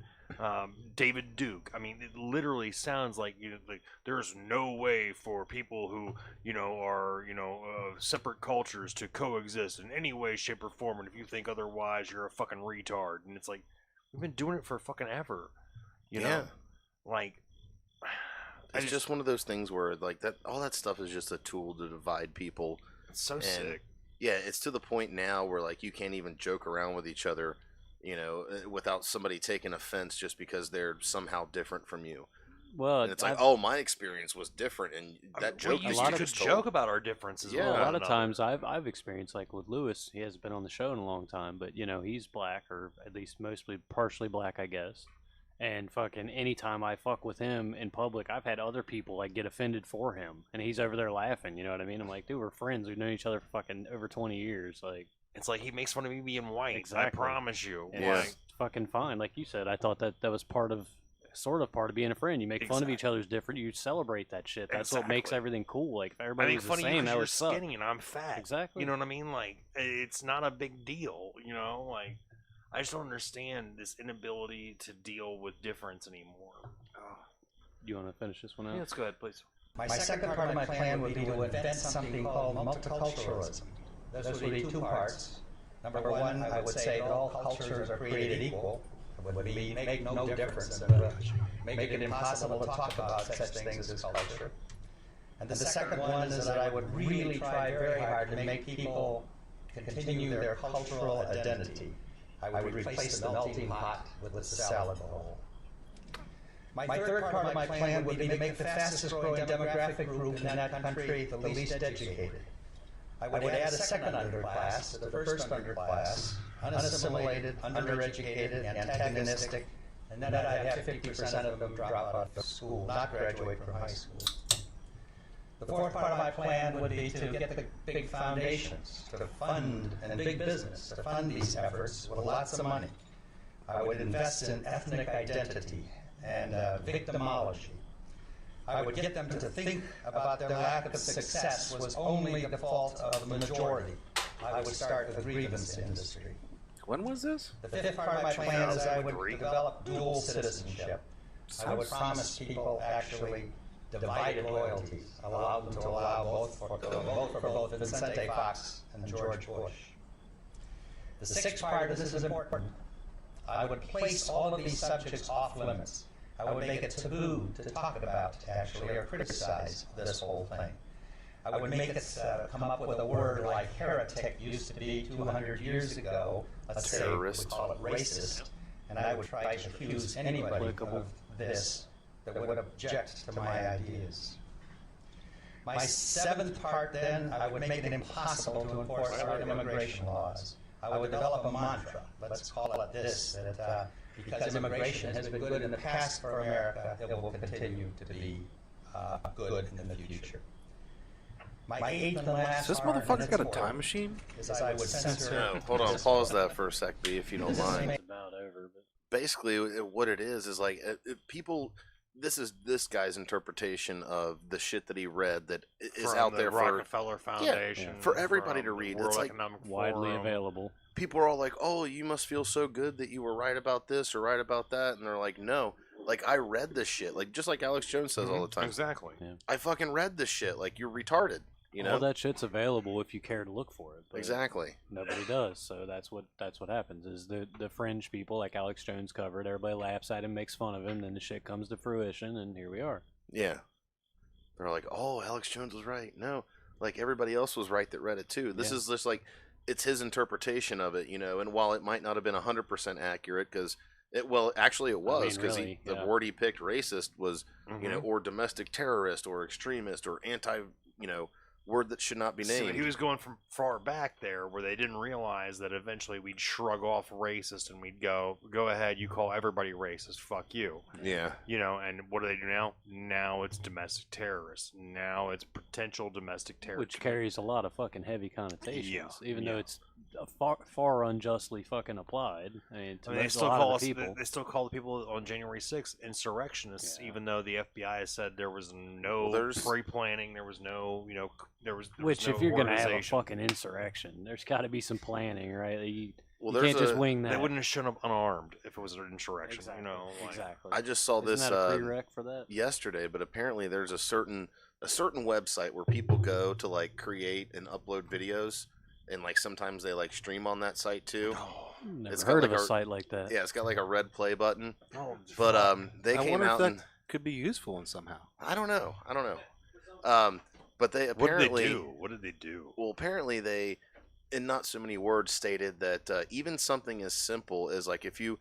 David Duke. I mean, it literally sounds like like there's no way for people who are separate cultures to coexist in any way, shape, or form. And if you think otherwise, you're a fucking retard. And it's like we've been doing it for fucking ever. You know, like It's just one of those things where like that all that stuff is just a tool to divide people. it's so And sick. yeah, it's to the point now where like you can't even joke around with each other, without somebody taking offense just because they're somehow different from you. Well, And it's like, oh, my experience was different, and that joke we is used to just joke told. about our differences. Yeah. with a one lot of another. times I've experienced, like with Lewis, he hasn't been on the show in a long time, but he's black, or at least mostly partially black, I guess. And fucking anytime I fuck with him in public, I've had other people like get offended for him, and he's over there laughing. You know what I mean? I'm like, dude, we're friends. We've known each other for fucking over 20 years. Like, It's like he makes fun of me being white. Exactly. I promise you. and Yeah. it's fucking fine. Like you said, I thought that was sort of part of being a friend. You make fun of each other's different. You celebrate that shit. That's what makes Exactly. everything cool. Like if I everybody make was the fun of you same, that because you're would suck. skinny and I'm fat. Exactly. You know what I mean? Like, it's not a big deal. Like, I just don't understand this inability to deal with difference anymore. You want to finish this one out? Yeah, let's go ahead, please. My second part of my plan would be to invent something called multiculturalism. This would be 2 parts. Number 1, I would say that all cultures are created equal. It would make no difference. It would make it impossible to talk about such things as culture. And the second one is that I would really try very hard to make people continue their cultural identity. I would replace the melting pot with the salad bowl. My third part of my plan would be to make the fastest growing demographic group in that country the least educated. I would add a second underclass to the first underclass, unassimilated, undereducated, antagonistic, and then I'd have 50% of them drop out of school, not graduate from high school. The fourth part of my plan would be to get the big foundations to fund, and big business to fund these efforts with lots of money. I would invest in ethnic identity and victimology. I would get them to think about their lack of success was only the fault of the majority. I would start the grievance industry. When was this? The fifth part of my plan is I would develop dual citizenship. I would promise people actually divided loyalties, allow them to vote for both Vicente Fox and George Bush. The sixth part of this is important. I would place all of these subjects off limits. I would make it taboo to talk about, actually, or criticize this whole thing. I would make it come up with a word like heretic used to be 200 years ago. Let's say we call it racist. And I would try to accuse anybody of this that would object to my ideas. My seventh part, then, I would make it impossible to enforce our immigration laws. I would develop a mantra, let's call it this, that because immigration has been good in the past for America, it will continue to be good in the future. My eighth and last This part, and motherfucker's it's got a important, time machine? is I would censor... No, hold on, pause that for a sec, B, if you don't This is mind. It's about over, but Basically, what it is like people. This is this guy's interpretation of the shit that he read that is From out the there Rockefeller Foundation, for everybody from to the read. World It's like Economic widely Forum. available. people are all like, "Oh, you must feel so good that you were right about this or right about that," and they're like, "No, like I read this shit, like just like Alex Jones says all the time. Exactly. I fucking read this shit. Like you're retarded." You know, all that shit's available if you care to look for it. But exactly. nobody does, so that's what happens. Is the fringe people like Alex Jones covered? Everybody laughs at him, makes fun of him, then the shit comes to fruition, and here we are. Yeah, they're like, oh, Alex Jones was right. No, like everybody else was right that read it too. This is just like it's his interpretation of it, you know. And while it might not have been 100% accurate, because actually it was, because really, the word he picked, racist, was you know, or domestic terrorist, or extremist, or anti, you know, word that should not be named. So he was going from far back there where they didn't realize that eventually we'd shrug off racist and we'd go ahead, you call everybody racist, fuck you. Yeah. You know, and what do they do now? Now it's domestic terrorists. Now it's potential domestic terrorists. Which carries a lot of fucking heavy connotations, Yeah, even though it's far unjustly fucking applied. I mean, they still call they still call the people on January 6th insurrectionists, even though the FBI has said there was no pre-planning, there was no, you know, there was which no if you're gonna have a fucking insurrection, there's got to be some planning, right? You can't just wing that. They wouldn't have shown up unarmed if it was an insurrection. Exactly. You know, like, exactly. I just saw this that a prereq for that? Yesterday, but apparently there's a certain website where people go to like create and upload videos, and like sometimes they like stream on that site too. Never It's heard got of a site like that. Yeah, it's got like a red play button. Oh, but they I came wonder out if and that could be useful in somehow. I don't know. But they apparently what did they do? Well, apparently they, in not so many words, stated that even something as simple as like if you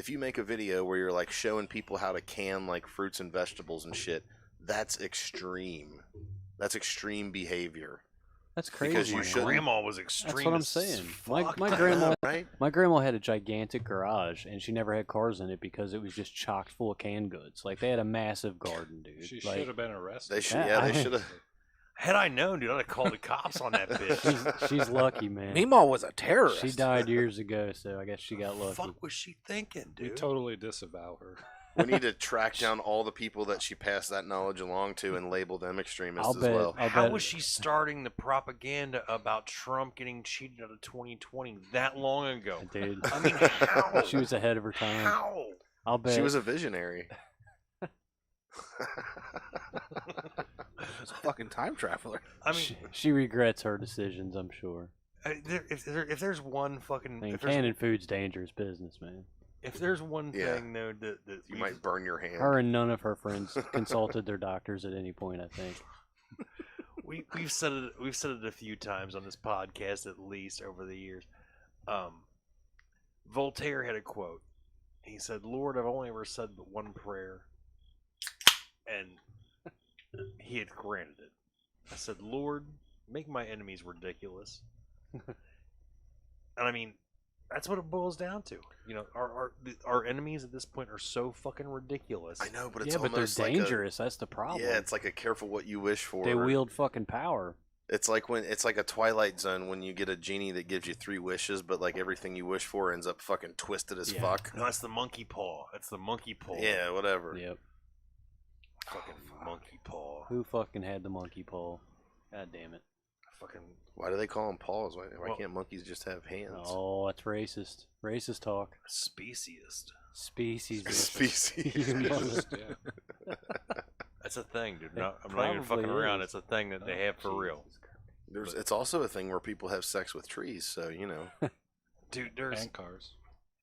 make a video where you're like showing people how to can like fruits and vegetables and shit, that's extreme. That's extreme behavior. That's crazy. Because you should. Grandma was extreme. That's what I'm saying. My grandma, right? My grandma had a gigantic garage, and she never had cars in it because it was just chocked full of canned goods. Like they had a massive garden, dude. She like, should have been arrested. They should. Yeah, they should have. Had I known, dude, I'd have called the cops on that bitch. She's lucky, man. Meemaw was a terrorist. She died years ago, so I guess she got lucky. What the fuck was she thinking, We dude? totally disavow her. We need to track down all the people that she passed that knowledge along to and label them extremists as well. How was she starting the propaganda about Trump getting cheated out of 2020 that long ago? Dude, I mean, how? She was ahead of her time. How? I'll bet. She was a visionary. She's a fucking time traveler. I mean, she regrets her decisions, I'm sure. If there's one fucking... I mean, canning food's dangerous business, man. If there's one thing, though, that you might burn your hand. Her and none of her friends consulted their doctors at any point, I think. We've said it a few times on this podcast, at least over the years. Voltaire had a quote. He said, "Lord, I've only ever said but one prayer," and he had granted it. I said, "Lord, make my enemies ridiculous." And I mean, that's what it boils down to. You know, our enemies at this point are so fucking ridiculous. I know, but it's but they're almost like dangerous. That's the problem. Yeah, it's like a careful what you wish for. They wield fucking power. It's like a Twilight Zone when you get a genie that gives you 3 wishes, but like everything you wish for ends up fucking twisted as fuck. No, it's the monkey paw. It's the monkey paw. Yeah, whatever. Yep. Fucking monkey paw. Who fucking had the monkey paw? God damn it. Fucking. Why do they call them paws? Why can't monkeys just have hands? Oh, that's racist. Racist talk. Speciesist. Species. Species. Yeah. That's a thing, dude. I'm not even fucking around. It's a thing that they have for real. It's also a thing where people have sex with trees, so you know. Dude, And cars.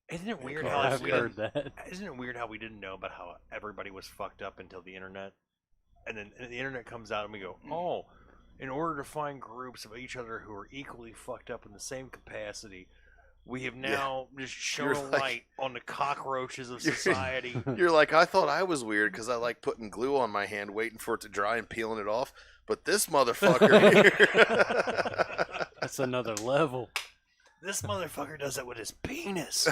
Isn't it weird Yeah, how I've heard that. Isn't it weird how we didn't know about how everybody was fucked up until the internet, and then the internet comes out and we go, oh, in order to find groups of each other who are equally fucked up in the same capacity, we have now just shown a light on the cockroaches of society. You're like, I thought I was weird because I like putting glue on my hand, waiting for it to dry and peeling it off. But this motherfucker here. That's another level. This motherfucker does it with his penis.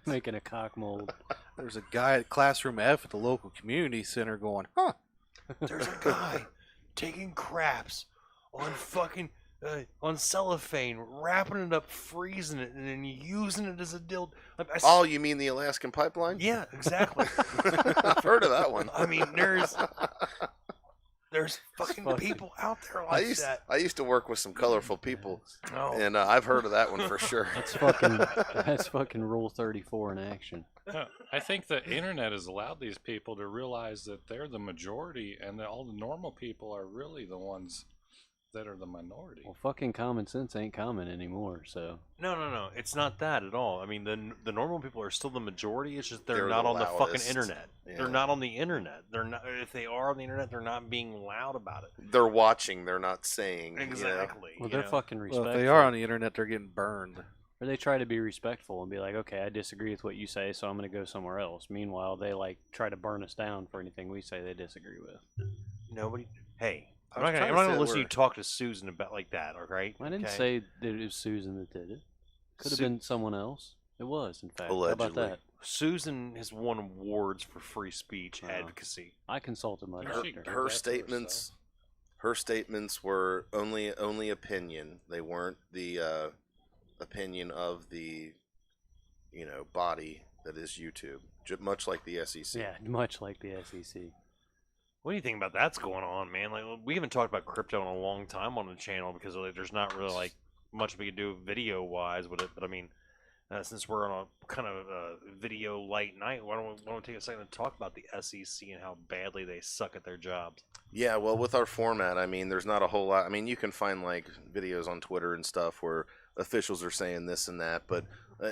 Making a cock mold. There's a guy at Classroom F at the local community center going, huh? There's a guy taking craps on fucking... on cellophane, wrapping it up, freezing it, and then using it as a dildo. Oh, you mean the Alaskan pipeline? Yeah, exactly. I've heard of that one. I mean, there's fucking people out there like that. I used to work with some colorful people, Oh. and I've heard of that one for sure. That's fucking Rule 34 in action. No, I think the internet has allowed these people to realize that they're the majority, and that all the normal people are really the ones that are the minority. Well, fucking common sense ain't common anymore, so. No. It's not that at all. I mean, the normal people are still the majority. It's just they're They're not the on the fucking loudest. internet. Yeah. They're not on the internet. They're not. If they are on the internet, they're not being loud about it. They're watching. They're not saying. Exactly. Well, you they're know? fucking respectful. Well, if they are on the internet, they're getting burned. Or they try to be respectful and be like, okay, I disagree with what you say, so I'm going to go somewhere else. Meanwhile, they like try to burn us down for anything we say they disagree with. Nobody. Hey, I I'm was not trying to gonna say listen to we're- you talk to Susan about like that. All right. I didn't Okay? say that it was Susan that did it. Could have Su- been someone else. It was, in fact. How Allegedly. about that? Susan has won awards for free speech Oh. advocacy. I consulted my She doctor. should Her that to statements. Her statements were only opinion. They weren't the opinion of the body that is YouTube. Much like the SEC. Yeah, much like the SEC. What do you think about that's going on, man? Like, we haven't talked about crypto in a long time on the channel because like, there's not really like much we can do video wise with it. But I mean, since we're on a kind of video light night, why don't we take a second to talk about the SEC and how badly they suck at their jobs? Yeah, well, with our format, I mean, there's not a whole lot. I mean, you can find like videos on Twitter and stuff where officials are saying this and that, but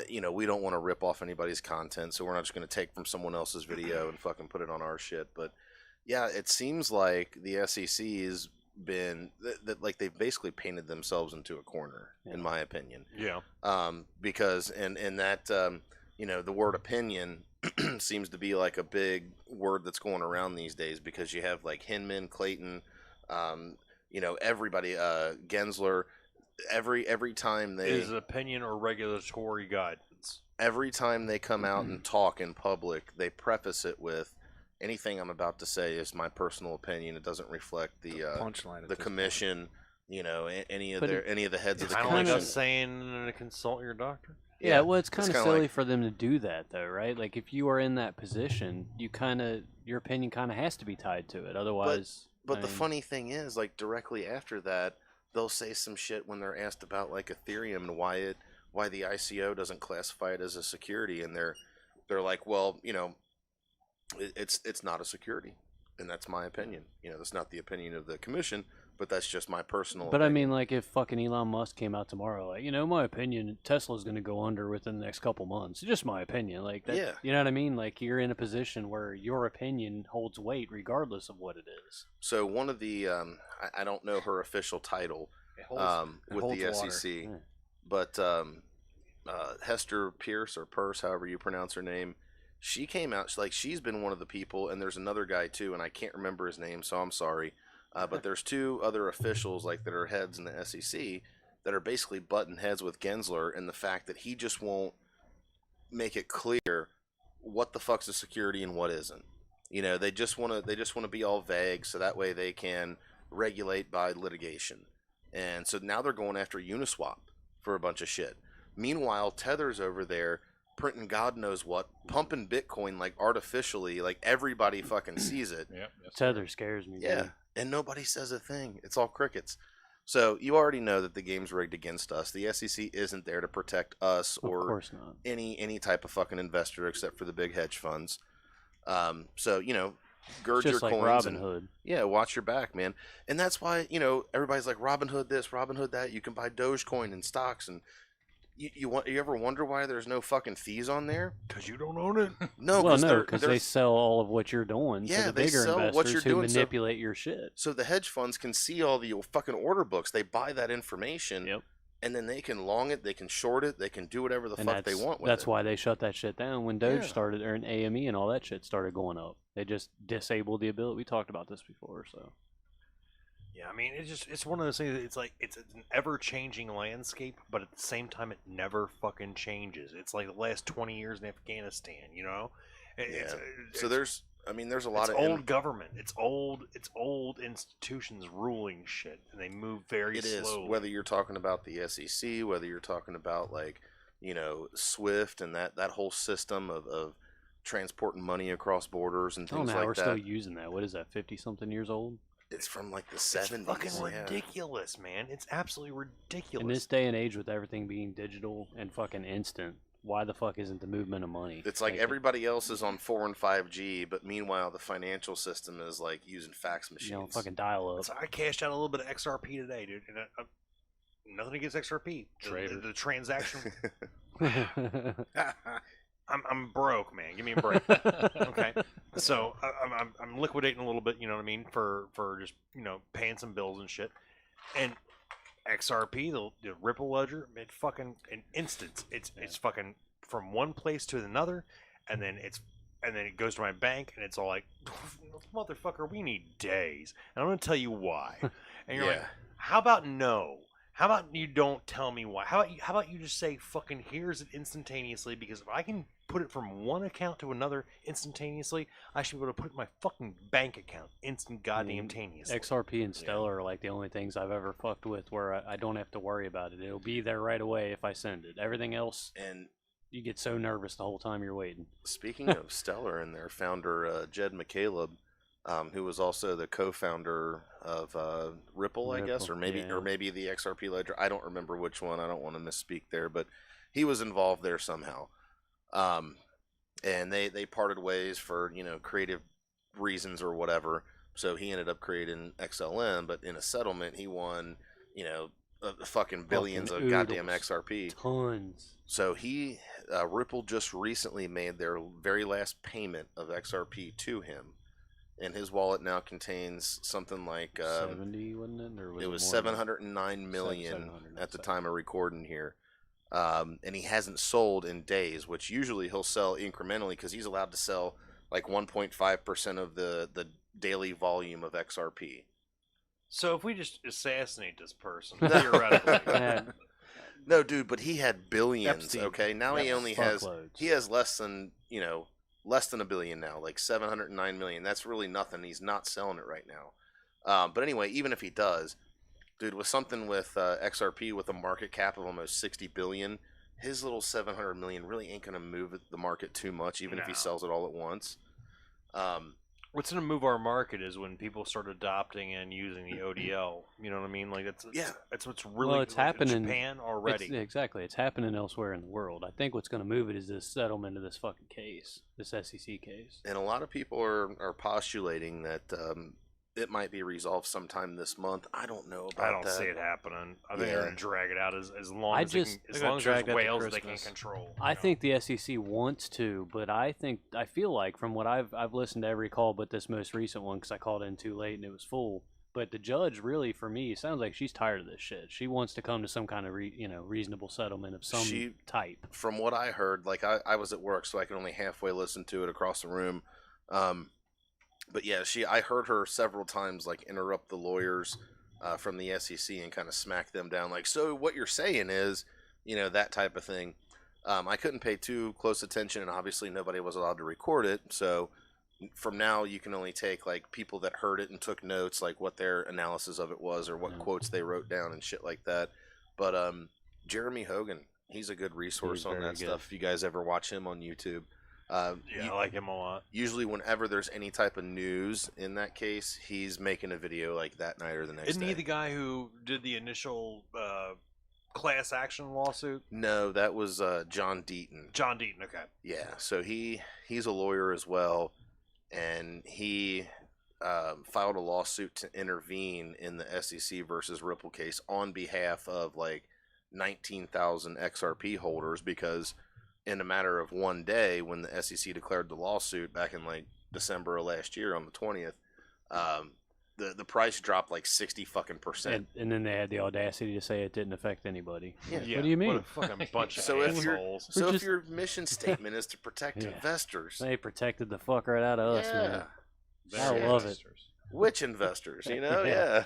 we don't want to rip off anybody's content, so we're not just going to take from someone else's video and fucking put it on our shit. But yeah, it seems like the SEC has been that like they've basically painted themselves into a corner, in my opinion. Yeah. Because and that the word opinion seems to be like a big word that's going around these days because you have like Hinman, Clayton, everybody, Gensler. Every time they Is it opinion or regulatory guidance? Every time they come out and talk in public, they preface it with anything I'm about to say is my personal opinion. It doesn't reflect the Punchline. the commission, any of But any of the heads of the Kind of like commission. us saying to consult your doctor. Yeah, well, it's kind of kinda silly like- for them to do that, though, right? Like, if you are in that position, your opinion kind of has to be tied to it. Otherwise, But I the mean, funny thing is, like directly after that, they'll say some shit when they're asked about like Ethereum and why the ICO doesn't classify it as a security, and they're like, well, it's not a security, and that's my opinion. That's not the opinion of the commission, but that's just my personal. But I opinion. mean, like, if fucking Elon Musk came out tomorrow, like, my opinion, Tesla's going to go under within the next couple months. Just my opinion, like that. Yeah. You know what I mean? Like, you're in a position where your opinion holds weight regardless of what it is. So one of the I don't know her official title It holds with the water. SEC, Yeah. but Hester Pierce or Purse, however you pronounce her name, she came out. She's been one of the people, and there's another guy too, and I can't remember his name, so I'm sorry. But there's two other officials like that are heads in the SEC that are basically butting heads with Gensler, and the fact that he just won't make it clear what the fuck's a security and what isn't. They just want to be all vague, so that way they can regulate by litigation. And so now they're going after Uniswap for a bunch of shit. Meanwhile, Tether's over there printing God knows what, pumping Bitcoin like artificially, like everybody fucking sees it. Yep. Yes, Tether scares me. Yeah, dude. and nobody says a thing. It's all crickets. So you already know that the game's rigged against us. The SEC isn't there to protect us Of or course not. any type of fucking investor except for the big hedge funds. So gird It's just your like coins Robin and Hood. yeah, watch your back, man. And that's why everybody's like Robin Hood this, Robin Hood that. You can buy Dogecoin and stocks, and you ever wonder why there's no fucking fees on there? Because you don't own it. No, Well, no, they're- because they're- they sell all of what you're doing Yeah, to the they bigger sell what investors you're who doing, so- manipulate your shit. So the hedge funds can see all the fucking order books. They buy that information, Yep. and then they can long it, they can short it, they can do whatever the And fuck they want with that's it. why they shut that shit down when Doge Yeah. started, or an AME and all that shit started going up. They just disabled the ability. We talked about this before, so. Yeah, I mean, it's one of those things. It's like it's an ever-changing landscape, but at the same time, it never fucking changes. It's like the last 20 years in Afghanistan, It's, Yeah. So there's a lot it's of old government. It's old institutions ruling shit, and they move very It is slowly. whether you're talking about the SEC, whether you're talking about like SWIFT and that whole system of transporting money across borders and I don't things know how like we're that. still using that. What is that, 50-something years old? It's from like the It's 70s. fucking yeah. ridiculous, man. It's absolutely ridiculous. In this day and age with everything being digital and fucking instant, why the fuck isn't the movement of money? It's like everybody else is on 4 and 5G, but meanwhile the financial system is like using fax machines. Fucking dial up. So I cashed out a little bit of XRP today, dude. And nothing against XRP. The transaction. I'm broke, man. Give me a break. Okay, so I'm liquidating a little bit. You know what I mean? For just paying some bills and shit. And XRP, the Ripple ledger, it fucking an instant. It's fucking from one place to another, and then it goes to my bank, and it's all like, motherfucker, we need days. And I'm gonna tell you why. And you're like, how about no? How about you don't tell me why? How about you just say fucking here's it instantaneously? Because if I can put it from one account to another instantaneously, I should be able to put it in my fucking bank account instant goddamn taneously. XRP and Stellar are like the only things I've ever fucked with where I don't have to worry about it. It'll be there right away if I send it. Everything else, and you get so nervous the whole time you're waiting. Speaking of Stellar and their founder Jed McCaleb, who was also the co-founder of Ripple, I guess, or maybe the XRP ledger. I don't remember which one. I don't want to misspeak there, but he was involved there somehow. And they parted ways for creative reasons or whatever. So he ended up creating XLM, but in a settlement, he won fucking billions of goddamn XRP. Tons. So Ripple just recently made their very last payment of XRP to him. And his wallet now contains something like 70, wasn't it? Or was it was more 709 million at the time of recording here, and he hasn't sold in days, which usually he'll sell incrementally because he's allowed to sell like 1.5% of the daily volume of XRP. So if we just assassinate this person, theoretically, no, dude, but he had billions. Epstein. Okay, now he only has less than less than $1 billion now, like 709 million. That's really nothing. He's not selling it right now. But anyway, even if he does, dude, with something with XRP with a market cap of almost 60 billion, his little 700 million really ain't gonna move the market too much, even if he sells it all at once. What's going to move our market is when people start adopting and using the ODL. You know what I mean? Like that's what's really it's happening in Japan already. Exactly, it's happening elsewhere in the world. I think what's going to move it is this settlement of this fucking case, this SEC case. And a lot of people are postulating that it might be resolved sometime this month. I don't know about that. I don't see it happening. I think they're going to drag it out as long as there's whales they can control. I think the SEC wants to, but I feel like from what I've listened to every call but this most recent one because I called in too late and it was full. But the judge really, for me, sounds like she's tired of this shit. She wants to come to some kind of reasonable settlement of some type. From what I heard, like I was at work, so I could only halfway listen to it across the room. But yeah, I heard her several times like interrupt the lawyers from the SEC and kind of smack them down. Like, so what you're saying is, that type of thing. I couldn't pay too close attention, and obviously nobody was allowed to record it. So from now, you can only take like people that heard it and took notes, like what their analysis of it was or what quotes they wrote down and shit like that. But Jeremy Hogan, he's a good resource on that stuff. If you guys ever watch him on YouTube. I like him a lot. Usually whenever there's any type of news in that case, he's making a video like that night or the next day. Isn't he the guy who did the initial class action lawsuit? No, that was John Deaton. John Deaton, okay. Yeah, so he's a lawyer as well, and he filed a lawsuit to intervene in the SEC versus Ripple case on behalf of like 19,000 XRP holders because in a matter of one day, when the SEC declared the lawsuit back in like December of last year on the 20th, the price dropped like 60% and then they had the audacity to say it didn't affect anybody. Yeah. What do you mean? What a fucking bunch of assholes. If your mission statement is to protect investors, they protected the fuck right out of us, man. I love it. Which investors? Yeah.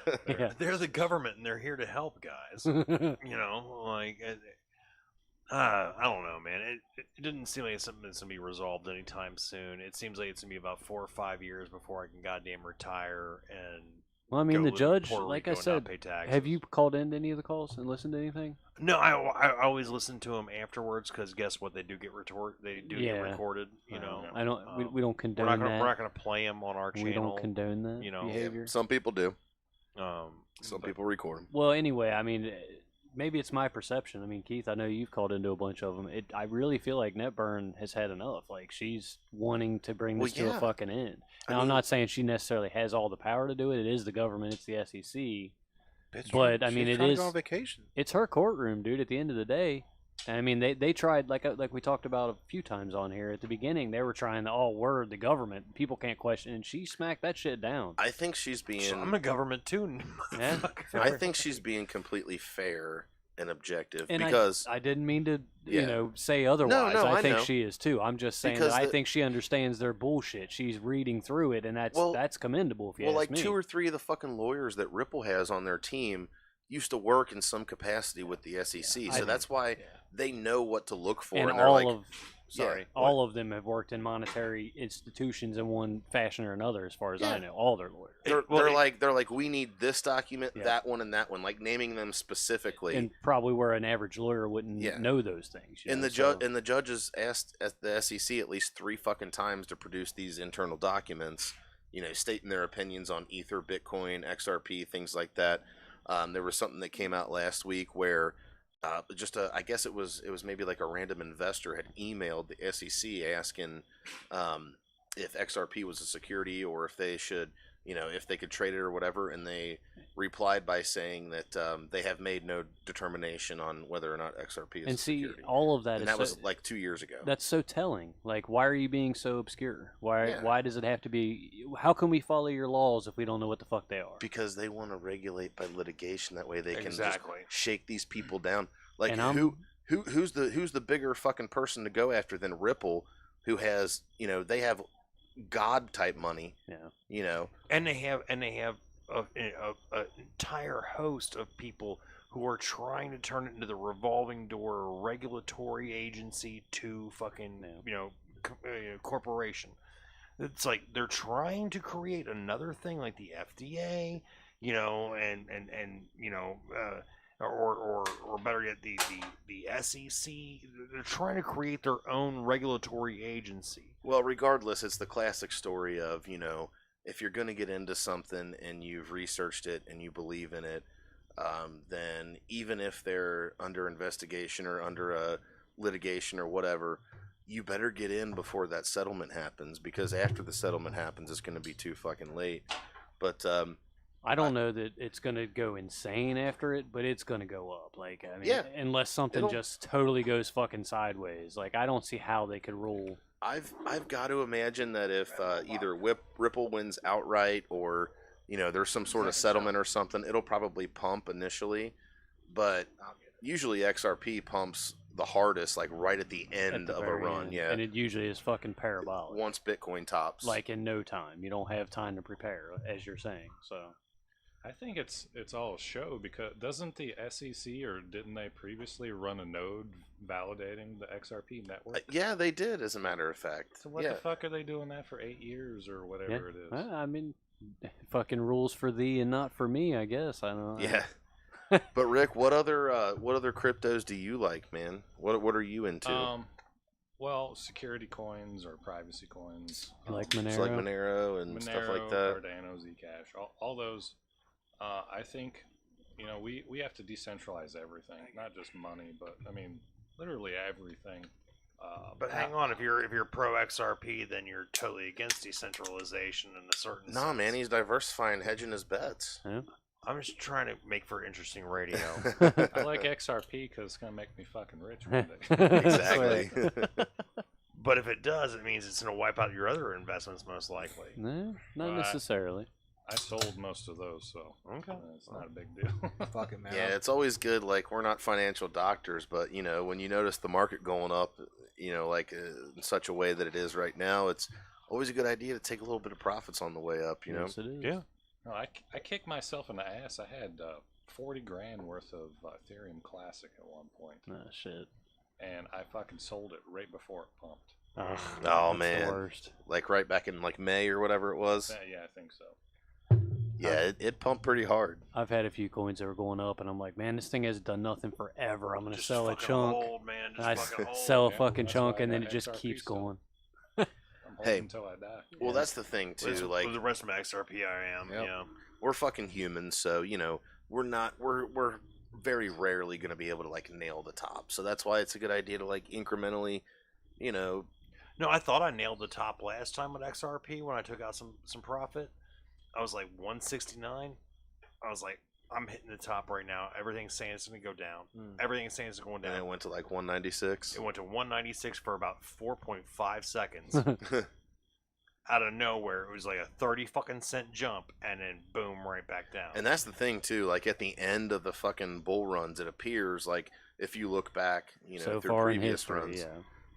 They're the government and they're here to help, guys. I don't know, man. It didn't seem like it's something that's going to be resolved anytime soon. It seems like it's going to be about 4 or 5 years before I can goddamn retire and Well, I mean, the judge, like I said, have you called in any of the calls and listened to anything? No, I always listen to them afterwards because guess what? They do get get recorded. I don't. We don't condone that. We're not going to play them on our channel. We don't condone that behavior. Some people do. Some people record them. Well, anyway, I mean, maybe it's my perception. I mean, Keith, I know you've called into a bunch of them. I really feel like Netburn has had enough. Like, she's wanting to bring this to a fucking end. Now, I'm not saying she necessarily has all the power to do it. It is the government. It's the SEC. But I mean, it is. Go on vacation. It's her courtroom, dude. At the end of the day, and I mean, they tried like we talked about a few times on here at the beginning. They were trying to we're the government. People can't question, and she smacked that shit down. I think she's being. So I'm a government too. Yeah, I think she's being completely fair and objective and because I didn't mean to, Yeah. say otherwise. No, I I think know. she is too. I'm just saying that I think she understands their bullshit. She's reading through it, and that's commendable. If you ask like me. 2 or 3 of the fucking lawyers that Ripple has on their team used to work in some capacity with the SEC, so that's why they know what to look for. And they're all like, of all of them have worked in monetary institutions in one fashion or another, as far as I know. All their lawyers. They're like, we need this document, that one, and that one, like naming them specifically. And probably where an average lawyer wouldn't know those things. And the judges asked at the SEC at least 3 fucking times to produce these internal documents, stating their opinions on Ether, Bitcoin, XRP, things like that. There was something that came out last week where I guess it was maybe like a random investor had emailed the SEC asking if XRP was a security or if they should, if they could trade it or whatever, and they replied by saying that they have made no determination on whether or not XRP is a security. All of that and that was like 2 years ago. That's so telling. Like, why are you being so obscure? Why does it have to be? How can we follow your laws if we don't know what the fuck they are? Because they want to regulate by litigation. That way they can just shake these people down. Like, who's the bigger fucking person to go after than Ripple, who has they have God type money. And they have an entire host of people who are trying to turn it into the revolving door regulatory agency to fucking corporation. It's like they're trying to create another thing like the FDA, or better yet, the SEC. They're trying to create their own regulatory agency. Well, regardless, it's the classic story of, if you're going to get into something and you've researched it and you believe in it, then even if they're under investigation or under a litigation or whatever, you better get in before that settlement happens, because after the settlement happens, it's going to be too fucking late. But I don't know that it's going to go insane after it, but it's going to go up. Like, I mean, unless something just totally goes fucking sideways. Like, I don't see how they could rule. I've got to imagine that if either Ripple wins outright or there's some sort of settlement or something, it'll probably pump initially, but usually XRP pumps the hardest, like right at the end of a run. Yeah, and it usually is fucking parabolic once Bitcoin tops, like in no time. You don't have time to prepare, as you're saying. So I think it's all a show, because doesn't the SEC, or didn't they previously run a node validating the XRP network? Yeah, they did, as a matter of fact. So what the fuck are they doing that for 8 years or whatever it is? I mean, fucking rules for thee and not for me, I guess. I don't know. Yeah. But Rick, what other cryptos do you like, man? What are you into? Well, security coins or privacy coins, like Monero, so like Monero and stuff like that. Cardano, Zcash, all those. I think, we have to decentralize everything, not just money, but I mean, literally everything. But hang on, if you're pro XRP, then you're totally against decentralization in a certain sense. Nah, man, he's diversifying, hedging his bets. Yeah. I'm just trying to make for interesting radio. I like XRP because it's gonna make me fucking rich one day. Exactly. But if it does, it means it's gonna wipe out your other investments, most likely. No, not necessarily. I sold most of those, so it's not a big deal. Fuck it, man. Yeah, it's always good. Like, we're not financial doctors, but when you notice the market going up, like in such a way that it is right now, it's always a good idea to take a little bit of profits on the way up. Yes, it is. Yeah. No, I kicked myself in the ass. I had 40 grand worth of Ethereum Classic at one point. Oh, shit. And I fucking sold it right before it pumped. Oh, that's man. the worst. Like right back in like May or whatever it was. Yeah, I think so. Yeah, it pumped pretty hard. I've had a few coins that were going up, and I'm like, man, this thing has done nothing forever. I'm gonna Just sell a fucking chunk. hold, man. Just I fucking hold. sell a Yeah, fucking that's chunk, why I and then got it just XRP keeps still. going. I'm holding Hey. until I die. Well, that's the thing too. With Like, the rest of my XRP, I am. Yep. Yeah. we're fucking humans, so we're not we're very rarely going to be able to like nail the top. So that's why it's a good idea to like incrementally, you know. No, I thought I nailed the top last time with XRP when I took out some profit. I was like 169. I was like, I'm hitting the top right now. Everything's saying it's going to go down. Everything's saying it's going down. And it went to like 196. It went to 196 for about 4.5 seconds. Out of nowhere, it was like a 30 fucking cent jump, and then boom, right back down. And that's the thing too. Like at the end of the fucking bull runs, it appears like if you look back, you know, So through far in previous history, runs,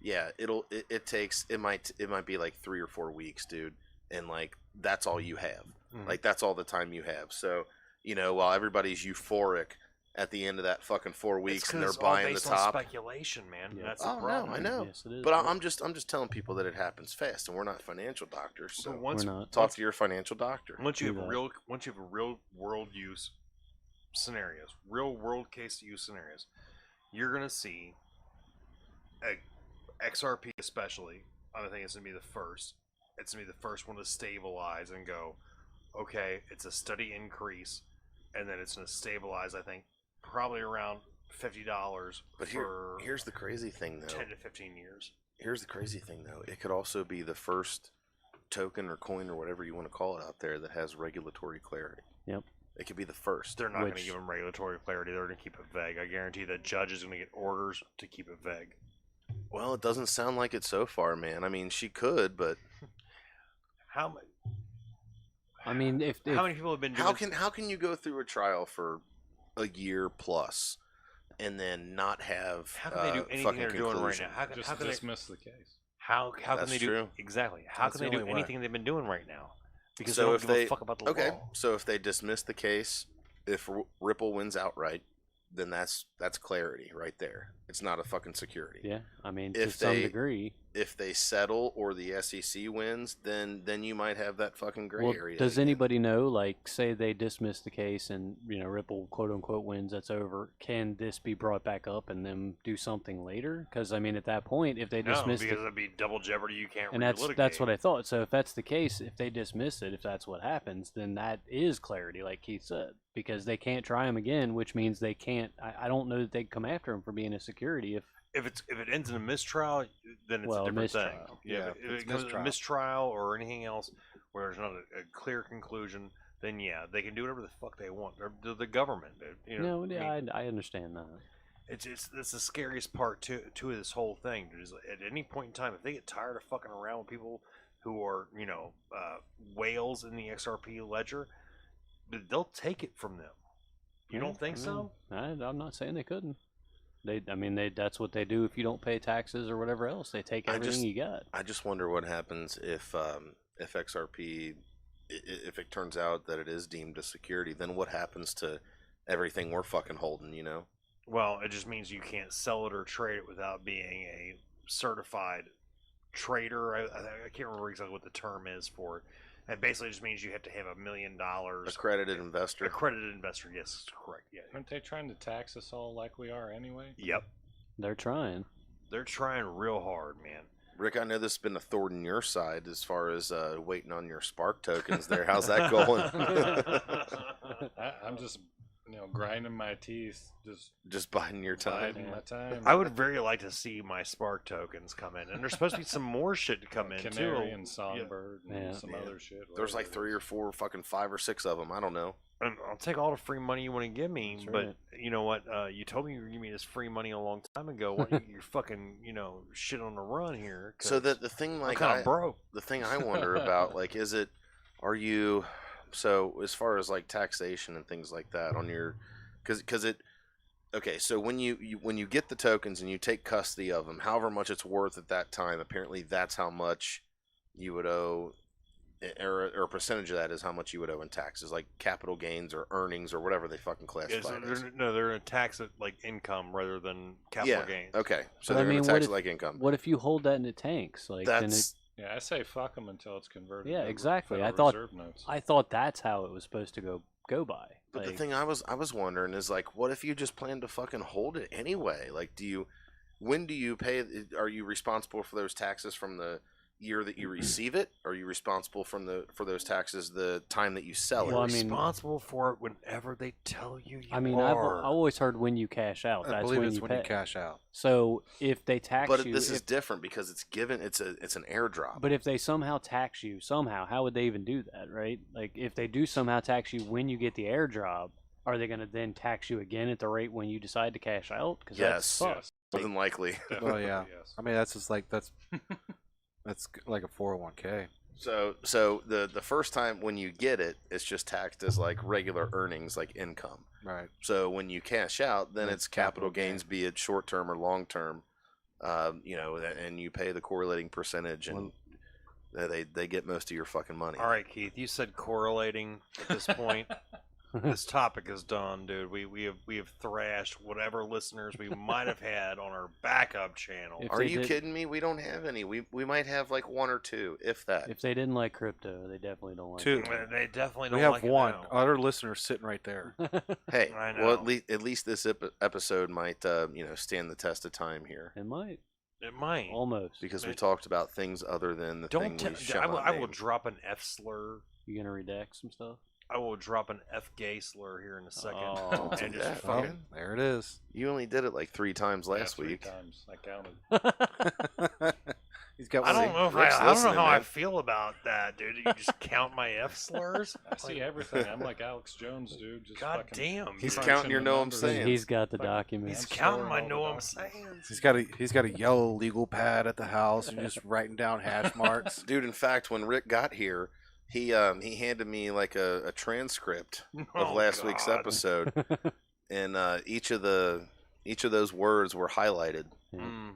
yeah, it might be like 3 or 4 weeks, dude, and like that's all you have. Like that's all the time you have. So you know, while everybody's euphoric at the end of that fucking 4 weeks and they're buying the top. Speculation, man. Yeah. That's the Oh problem. no, I know. Yes, it is. But I'm just telling people that it happens fast, and we're not financial doctors. So But once, We're not. talk to your financial doctor. once you Do have that. a real world use scenarios, real world case use scenarios, you're gonna see a XRP especially. I think it's gonna be the first. It's gonna be the first one to stabilize and go, okay, it's a steady increase, and then it's gonna stabilize. I think probably around $50 But for here's the crazy thing, though. 10 to 15 years. Here's the crazy thing, though. It could also be the first token or coin or whatever you want to call it out there that has regulatory clarity. Yep. It could be the first. They're not going to Which- give them regulatory clarity. They're going to keep it vague. I guarantee the judge is going to get orders to keep it vague. Well, it doesn't sound like it so far, man. I mean, she could, but How many? I mean, if How many people have been doing? how can you go through a trial for a year plus and then not have How can they do anything fucking they're doing right conclusion? now? Just How can they? dismiss the case. How can That's they do true. exactly? How That's can they the do only way. anything they've been doing right now? Because So they don't if give a they- fuck about the Okay, law. so if they dismiss the case, if Ripple wins outright, then that's clarity right there. It's not a fucking security. yeah, I mean, to If some they- degree. If they settle or the SEC wins, then you might have that fucking gray Well, area. does again. anybody know, like, say they dismiss the case and, you know, Ripple, quote unquote, wins, that's over. Can this be brought back up and them do something later? Because, I mean, at that point, if they No, dismiss because it, it'd be double jeopardy. You can't. and that's relitigate. what I thought. So if that's the case, if they dismiss it, if that's what happens, then that is clarity, like Keith said, because they can't try him again, which means they can't. I don't know that they'd come after him for being a security If it ends in a mistrial, then it's Well, a a different thing. mistrial. Yeah, Yeah, if it's it goes to a mistrial. mistrial or anything else where there's not a clear conclusion, then yeah, they can do whatever the fuck they want. They're the government. You know, No, yeah, I understand that. it's the scariest part to this whole thing. Is at any point in time, if they get tired of fucking around with people who are whales in the XRP ledger, they'll take it from them. You don't think so? I'm not saying they couldn't. That's what they do if you don't pay taxes or whatever else. They take everything you got. I just wonder what happens if XRP, if it turns out that it is deemed a security, then what happens to everything we're fucking holding, you know? Well, it just means you can't sell it or trade it without being a certified trader. I can't remember exactly what the term is for it. It basically just means you have to have $1 million. Accredited investor. Accredited investor, yes, correct. Yeah. Aren't they trying to tax us all like we are anyway? Yep. They're trying. They're trying real hard, man. Rick, I know this has been a thorn in your side as far as waiting on your Spark tokens there. How's that going? I'm just, grinding my teeth, Just biding your time. biding my time. I would very like to see my Spark tokens come in, and there's supposed to be some more shit to come in Canary too. and Songbird and Yeah. some Yeah. other shit. There's like 3 or 4, fucking 5 or 6 of them. I don't know. And I'll take all the free money you want to give me, That's but right. you know what? You told me you were giving me this free money a long time ago. Why don't you're fucking, shit on the run here? So 'cause the thing, I'm like, kind of broke. the thing I wonder about, like, so as far as like taxation and things like that on your, because it, okay, so when you get the tokens and you take custody of them, however much it's worth at that time, apparently that's how much you would owe, or a percentage of that is how much you would owe in taxes, like capital gains or earnings or whatever they fucking Yeah, classify so it as. they're going to tax it like income rather than capital Yeah. gains. Okay, so But I they're going mean, to tax what it like income. What if you hold that in the tanks? Like, then That's Yeah, I say fuck them until it's converted. Yeah, to exactly. Federal I thought- Reserve notes. I thought that's how it was supposed to go by. But the Like, thing I was wondering is, like, what if you just plan to fucking hold it anyway? Like, when do you pay? Are you responsible for those taxes from the year that you receive it? Or are you responsible for those taxes the time that you sell it? Well, I You're mean- responsible for it whenever they tell you. I mean, I've always heard when you cash out. I That's believe when it's you when pay. you cash out. So if they tax But you, this is different because it's given. It's an airdrop. But if they somehow tax you, how would they even do that, right? Like, if they do somehow tax you when you get the airdrop, are they going to then tax you again at the rate when you decide to cash out? Because Yes. that's Yes. More than likely. Definitely, Well, yeah. Yes. I mean, that's just like that's like a 401k. So the first time when you get it, it's just taxed as like regular earnings, like income. Right. So when you cash out, then Then it's capital capital gains, be it short term or long term. And you pay the correlating percentage, and they get most of your fucking money. All right, Keith, you said correlating at this point. This topic is done, dude. We have thrashed whatever listeners we might have had on our backup channel. If Are they you did- kidding me? We don't have any. We might have like one or two, if that. If they didn't like crypto, they definitely don't like Two. They definitely don't We have like one. it now. Other listeners sitting right there. it. Hey, I well, know. at least this episode might stand the test of time here, It might. It might. Almost. because we talked about things other than the Don't. thing we shall I will, not I will name. drop an F slur. You going to redact some stuff? I will drop an F gay slur here in a second. Oh. Don't do and just that, Well, fucking. there it is. You only did it like 3 times Yeah, last 3 week. times. I counted. He's got I one. don't know if Rick's I don't know listening, how I man. feel about that, dude. You just count my F slurs. I see everything. I'm like Alex Jones, dude. Just God fucking damn. He's dude. counting your the know I'm numbers. saying. He's got the Fucking- document. He's I'm counting storing my all the know I'm documents. saying. He's got a yellow legal pad at the house and just writing down hash marks. Dude, in fact, when Rick got here, he handed me like a transcript of Oh, last week's God. episode, and each of those words were highlighted. Mm,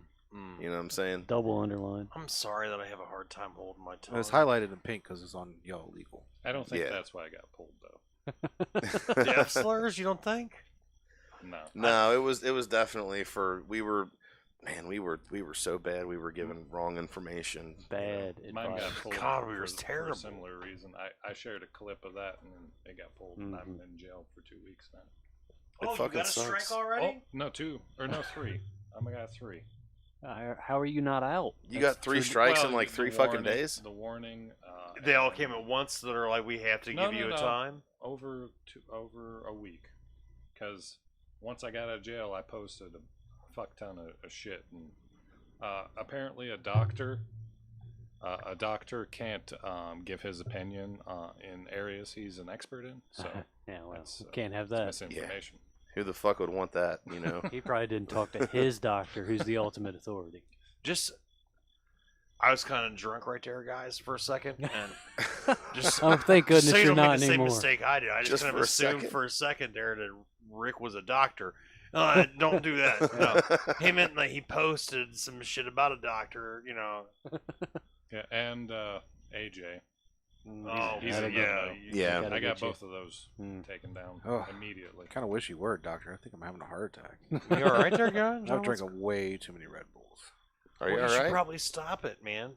You know what I'm saying? Double underline. I'm sorry that I have a hard time holding my tongue. It was highlighted in pink because it's on yellow legal. I don't think Yeah. that's why I got pulled though. The F slurs, you don't think? No. No, it was definitely for we were so bad we were given wrong information. Bad Mine got advice. pulled. God, we were for terrible. a similar reason. I shared a clip of that and it got pulled, and I've Mhm. been in jail for 2 weeks now. It Oh, you fucking got a strike sucks. already? Oh, no, 2 or no 3. I got 3. How are you not out? You That's got 3 three- strikes in Well, like the 3 fucking warning- days. The warning. They all and came at once. That are like, we have to No, give you no, a no. time. over a week, because once I got out of jail, I posted a fuck ton of shit, and apparently a doctor can't give his opinion in areas he's an expert in, so Yeah, well, that's, can't have it's that. misinformation. Who the fuck would want that? You know. He probably didn't talk to his doctor, who's the ultimate authority. Just, I was kind of drunk right there, guys, for a second, and just Oh, thank goodness so you you're don't make not the same anymore. mistake I did. I Just just kind for of a assumed second? for a second there that Rick was a doctor. Don't do that. No. He meant like he posted some shit about a doctor. You know. Yeah, and AJ. Oh, he's Gotta a go. good though. Yeah. Gotta I got get you. both of those Mm. taken down Oh. immediately. I kind of wish you were, doctor. I think I'm having a heart attack. You all right there, guys? I've drinking way too many Red Bulls. Are you You all should right? probably stop it, man.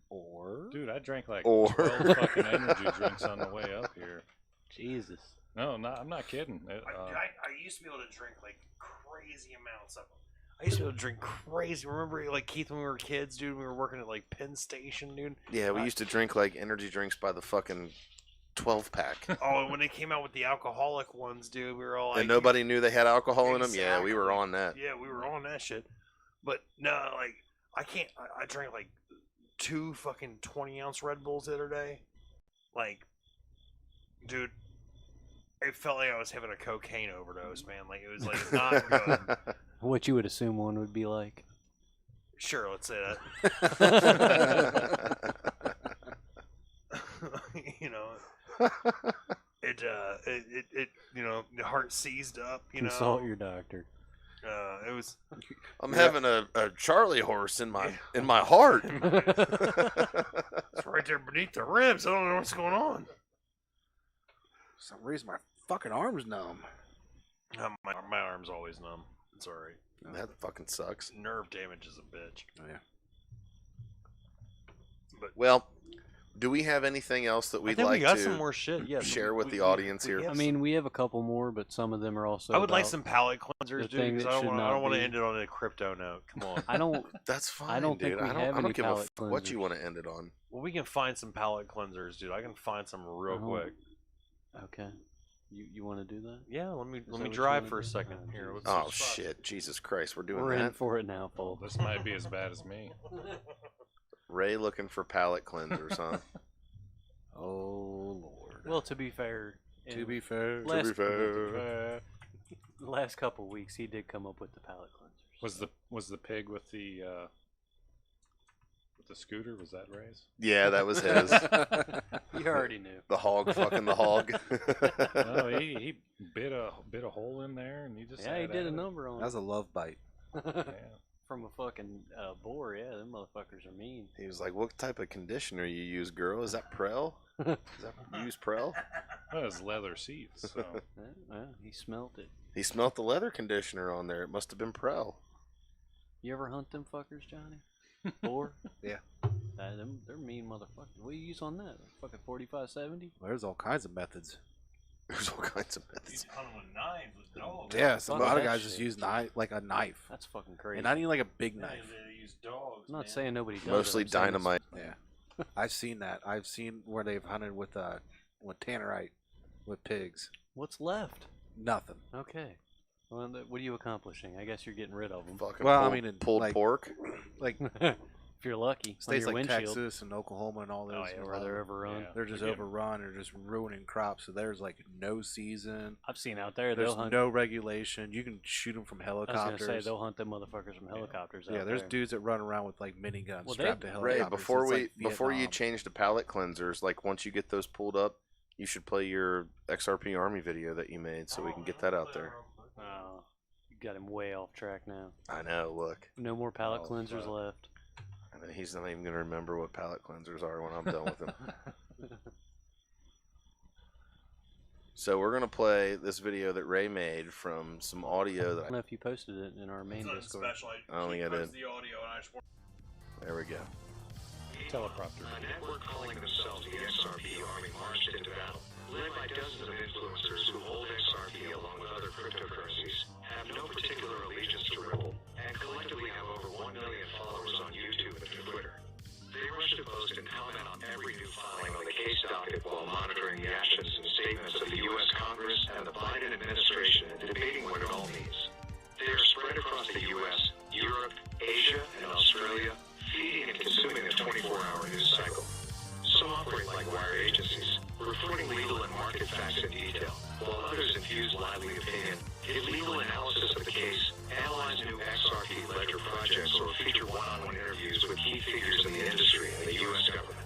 Or Dude, I drank like Or- 12 fucking energy drinks on the way up here. Jesus. No, I'm not kidding. I used to be able to drink like crazy amounts of them. I used to be able to drink crazy. Remember, like Keith, when we were kids, dude, we were working at like Penn Station, dude. Yeah, we used to drink like energy drinks by the fucking 12 pack. Oh, and when they came out with the alcoholic ones, dude, we were all like, And nobody knew they had alcohol in them. Yeah, we were Exactly. on that. Yeah, we were on that shit. But no, like I can't. I drank like 2 fucking 20-ounce Red Bulls the other day. Like, dude, it felt like I was having a cocaine overdose, man. Like it was like not good. What you would assume one would be like. Sure, let's say that. You know, it you know, the heart seized up. You Consult know, your doctor. it was. I'm having a Charlie horse in my heart. It's right there beneath the ribs. I don't know what's going on. for some reason my fucking arm's numb. My arm's always numb. It's alright. That fucking sucks. Nerve damage is a bitch. Oh yeah. Well, Do we have anything else that I we'd think like we got to some more shit. Yeah, share with the audience here? I mean, we have a couple more, but some of them are also. I would like about some palate cleansers, the dude. thing Because that I should don't not want to be. end it on a crypto note. Come on. I don't. That's fine, I don't dude. think we have I any don't give a palate what you cleansers. want to end it on. Well, we can find some palate cleansers, dude. I can find some real Oh. quick. Okay. You want to do that? Yeah, let me that what you drive wanna for a do? second. Oh, Here, let's Oh switch spots. shit, Jesus Christ, we're doing We're in that. for it now, Paul. This might be as bad as me. Ray looking for palate cleansers, huh? Oh Lord. Well, to be fair, To be fair. last, To be fair. the last couple weeks he did come up with the palate cleansers. Was the pig with the scooter? Was that Ray's? Yeah, that was his. You already knew. The hog, fucking the hog. No, he bit a hole in there, and he just Yeah, he had did at a it. number on That was a love bite. Yeah. From a fucking boar. Yeah, them motherfuckers are mean. He was like, "What type of conditioner you use, girl? Is that Prel? Is that you use Prel?" Well, it was leather seats, so Yeah, he smelt it. He smelt the leather conditioner on there. It must have been Prel. You ever hunt them fuckers, Johnny? Boar? Yeah. They're mean motherfuckers. What do you use on that? Fucking 45-70? There's all kinds of methods. There's all kinds of methods. Hunt with knives with dogs. Yeah, a fuck lot of that guys just shit. use like a knife. That's fucking crazy. And not even like a big knife. They use dogs. I'm not saying nobody does. Mostly it, I'm saying it's- dynamite. Yeah. I've seen that. I've seen where they've hunted with tannerite with pigs. What's left? Nothing. Okay. Well, what are you accomplishing? I guess you're getting rid of them. Fucking Well, I pulled, mean, in, pulled like- pork. Like If you're lucky. on states your like windshield. Texas and Oklahoma and all those. Oh, yeah, where they're overrun. Yeah. They're just Again. overrun or just ruining crops. So there's like no season. I've seen out there, There's they'll hunt. no regulation. You can shoot them from I was helicopters. going to say, they'll hunt them motherfuckers from helicopters yeah, out there's there. dudes that run around with like miniguns Well, strapped to Ray, helicopters. before It's we like before you Vietnam. change to palate cleansers, like once you get those pulled up, you should play your XRP Army video that you made so we can get that out there. Oh, you got him way off track now. I know. Look, No more palate Oh, cleansers fuck. left. I mean, he's not even gonna remember what palate cleansers are when I'm done with him. So we're gonna play this video that Ray made from some audio I that don't know if you posted it in our main Discord. I don't think I did. The audio and I just There we go. teleprompter. A network calling themselves the XRP Army marched into battle, led by dozens of influencers who hold XRP along with other cryptocurrencies, have no particular allegiance to Ripple, and collectively have over 1 million followers on YouTube and Twitter. They rush to post and comment on every new filing on the case docket while monitoring the actions and statements of the U.S. Congress and the Biden administration and debating what it all means. They are spread across the U.S., Europe, Asia, and Australia, feeding and consuming a 24-hour news cycle. Some operate like wire agencies, reporting legal and market facts in detail, while others infuse lively opinion, give legal analysis of the case, analyze new XRP ledger projects, or feature one-on-one interviews with key figures in the industry and the U.S. government.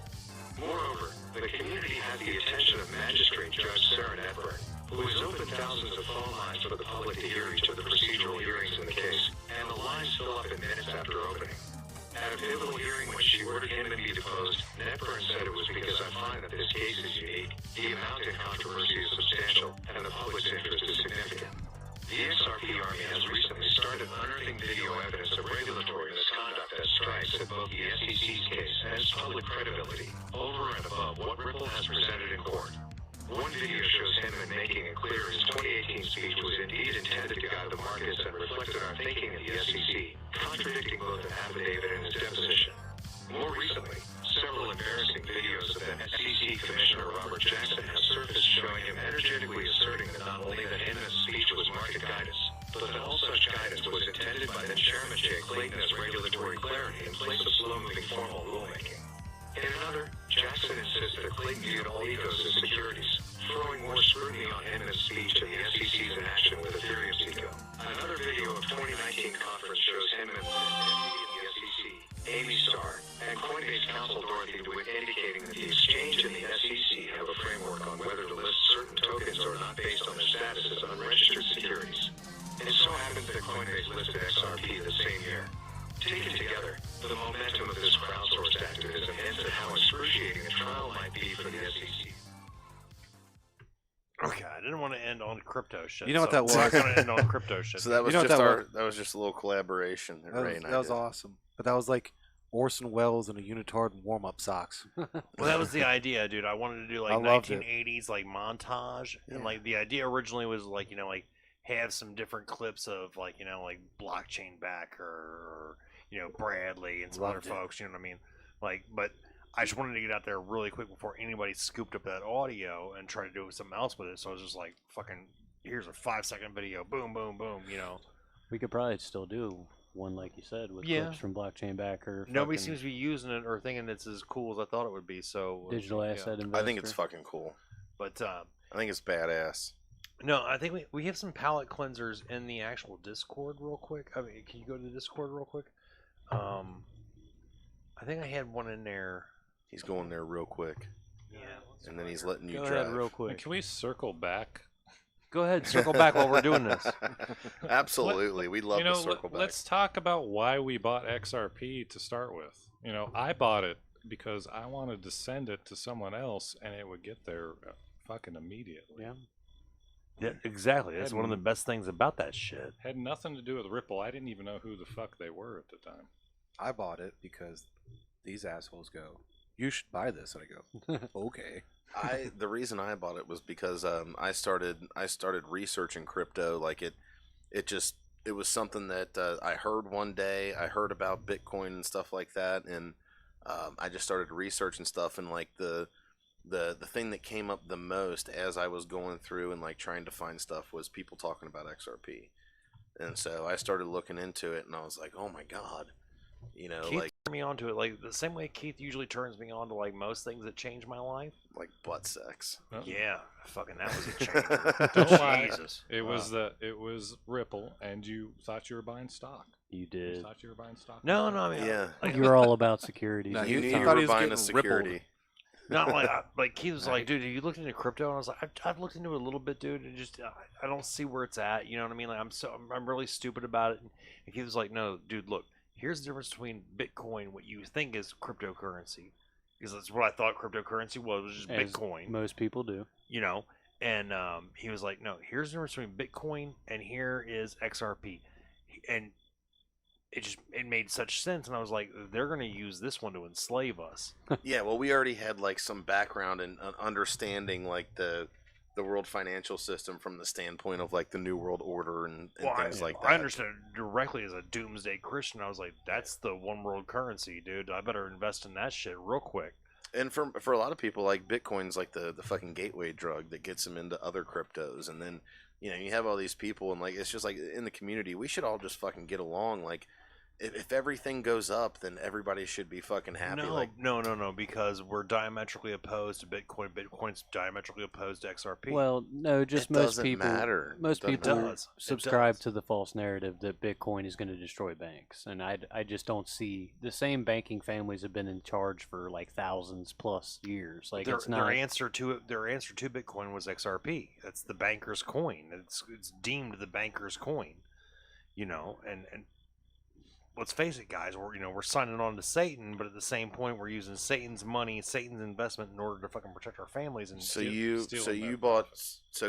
Moreover, the community has the attention of Magistrate Judge Sarah Netburn, who has opened thousands of phone lines for the public to hear each of the procedural hearings in the case, and the lines fill up in minutes after opening. At a pivotal hearing when she ordered him to be deposed, Netburn said it was because I find that this case is unique, the amount of controversy is substantial, and the public's interest is significant. The XRP Army has recently started unearthing video evidence of regulatory misconduct that strikes at both the SEC's case and its public credibility, over and above what Ripple has presented in court. One video shows him making it clear his 2018 speech was indeed intended to guide the markets and reflected our thinking at the SEC, contradicting both an affidavit and his deposition. More recently, several embarrassing videos of then SEC Commissioner Robert Jackson have surfaced showing him energetically asserting that not only that him and his speech was market guidance, but that all such guidance was intended by then Chairman Jay Clayton as regulatory clarity in place of slow-moving formal rulemaking. In another, Jackson insisted that Clayton viewed all egos as securities, throwing more scrutiny on him in his speech and the SEC's inaction with Ethereum's ego. Another video of 2019 conference shows him and the SEC, Amy Starr, and Coinbase counsel Dorothy DeWitt indicating that the exchange and the SEC have a framework on whether to list certain tokens or not based on their status as unregistered securities. It so happens that Coinbase listed XRP the same year. Taken together, the momentum of this crowdsourced activism hints at how excruciating a trial might be for the SEC. Okay, I didn't want to end on crypto shit. You know what that so I'm was? not going to end on crypto shit. So that was You know what just that our was? that was just a little collaboration that Ray and I That was did. awesome. But that was like Orson Welles in a unitard and warm-up socks. Well, that was the idea, dude. I wanted to do like I loved it. 1980s like montage, and like the idea originally was like like have some different clips of like like blockchain backer or Bradley and some other Loved it. folks. You know what I mean? Like, but I just wanted to get out there really quick before anybody scooped up that audio and tried to do something else with it. So I was just like, fucking, here's a 5-second video, boom, boom, boom. We could probably still do one like you said with Yeah. clips from blockchain backer. Nobody fucking seems to be using it or thinking it's as cool as I thought it would be. So digital yeah. asset investor. I think it's fucking cool. But I think it's badass. no, I think we have some palette cleansers in the actual Discord real quick. I mean, can you go to the Discord real quick? I think I had one in there. He's going there real quick, Yeah. and then he's letting you Go drive. ahead real And quick. can we circle back? Go ahead, circle back while we're doing this. Absolutely, we'd love to circle back. Let's talk about why we bought XRP to start with. I bought it because I wanted to send it to someone else, and it would get there fucking immediately. Yeah. Yeah, exactly. That's one of the best things about that shit. Had nothing to do with Ripple. I didn't even know who the fuck they were at the time. I bought it because these assholes go, "You should buy this," and I go, "Okay." The reason I bought it was because I started researching crypto. Like it was something that I heard one day. I heard about Bitcoin and stuff like that, and I just started researching stuff. And like the thing that came up the most as I was going through and like trying to find stuff was people talking about XRP, and so I started looking into it, and I was like, oh my god, Keith like turned me onto it like the same way Keith usually turns me on to like most things that change my life. butt sex. Oh. Yeah, fucking that was a changer. Don't lie. Jesus. It was Ripple, and you thought you were buying stock. You You did. thought you were buying stock. No, I mean, Yeah. You were all about security. No, You he knew you thought were he was buying a getting rippled. security. not like Keith was like, dude, have you looked into crypto? And I was like, I've looked into it a little bit, dude, and just I don't see where it's at. You know what I mean? Like I'm really stupid about it. And Keith was like, no, dude, look, here's the difference between Bitcoin, what you think is cryptocurrency, because that's what I thought cryptocurrency was just As Bitcoin. most people do. And he was like, no, here's the difference between Bitcoin and here is XRP, and it made such sense. And I was like, they're gonna use this one to enslave us. Yeah, well, we already had like some background and understanding like the world financial system from the standpoint of like the New World Order and things like that. I understood it directly as a doomsday Christian. I was like, that's the one world currency, dude. I better invest in that shit real quick. And for a lot of people, like Bitcoin's like the fucking gateway drug that gets them into other cryptos. And then you have all these people, and like it's just like in the community, we should all just fucking get along. Like if everything goes up, then everybody should be fucking happy. No, because we're diametrically opposed to Bitcoin. Bitcoin's diametrically opposed to XRP. Well, no, just It most doesn't people. matter. Most Doesn't people matter. It subscribe does. to the false narrative that Bitcoin is going to destroy banks, and I just don't see the same banking families have been in charge for like thousands plus years. Like it's not. Their answer to Bitcoin was XRP. That's the banker's coin. It's deemed the banker's coin. And let's face it, guys. We're signing on to Satan, but at the same point, we're using Satan's money, Satan's investment in order to fucking protect our families. And So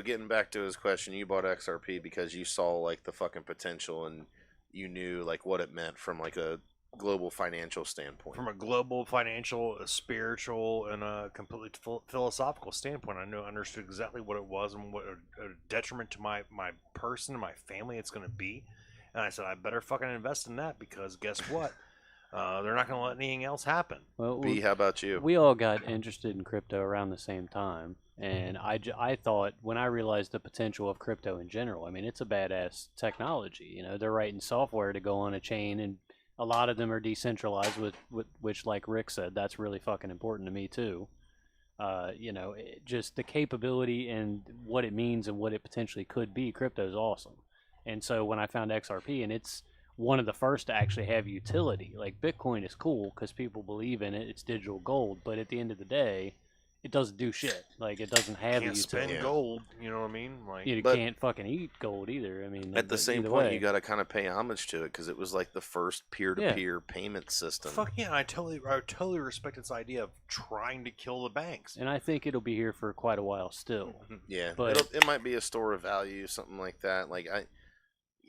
getting back to his question, you bought XRP because you saw like the fucking potential and you knew like what it meant from like a global financial standpoint. from a global, financial, a spiritual, and a completely philosophical standpoint, I understood exactly what it was and what a detriment to my person and my family it's going to be. And I said, I better fucking invest in that because guess what? They're not going to let anything else happen. Well, B, how about you? we all got interested in crypto around the same time, and I thought when I realized the potential of crypto in general, I mean, it's a badass technology. They're writing software to go on a chain, and a lot of them are decentralized, which, like Rick said, that's really fucking important to me too. Just the capability and what it means and what it potentially could be. Crypto is awesome. And so when I found XRP, and it's one of the first to actually have utility, like Bitcoin is cool because people believe in it. It's digital gold, but at the end of the day, it doesn't do shit. Like it doesn't have Can't a utility. spend gold. You know what I mean? Like You But- can't fucking eat gold either. I mean, At the same either point, way. you got to kind of pay homage to it because it was like the first peer-to-peer payment system. fuck yeah, I totally respect its idea of trying to kill the banks. And I think it'll be here for quite a while still. Yeah, But- it might be a store of value, something like that. Like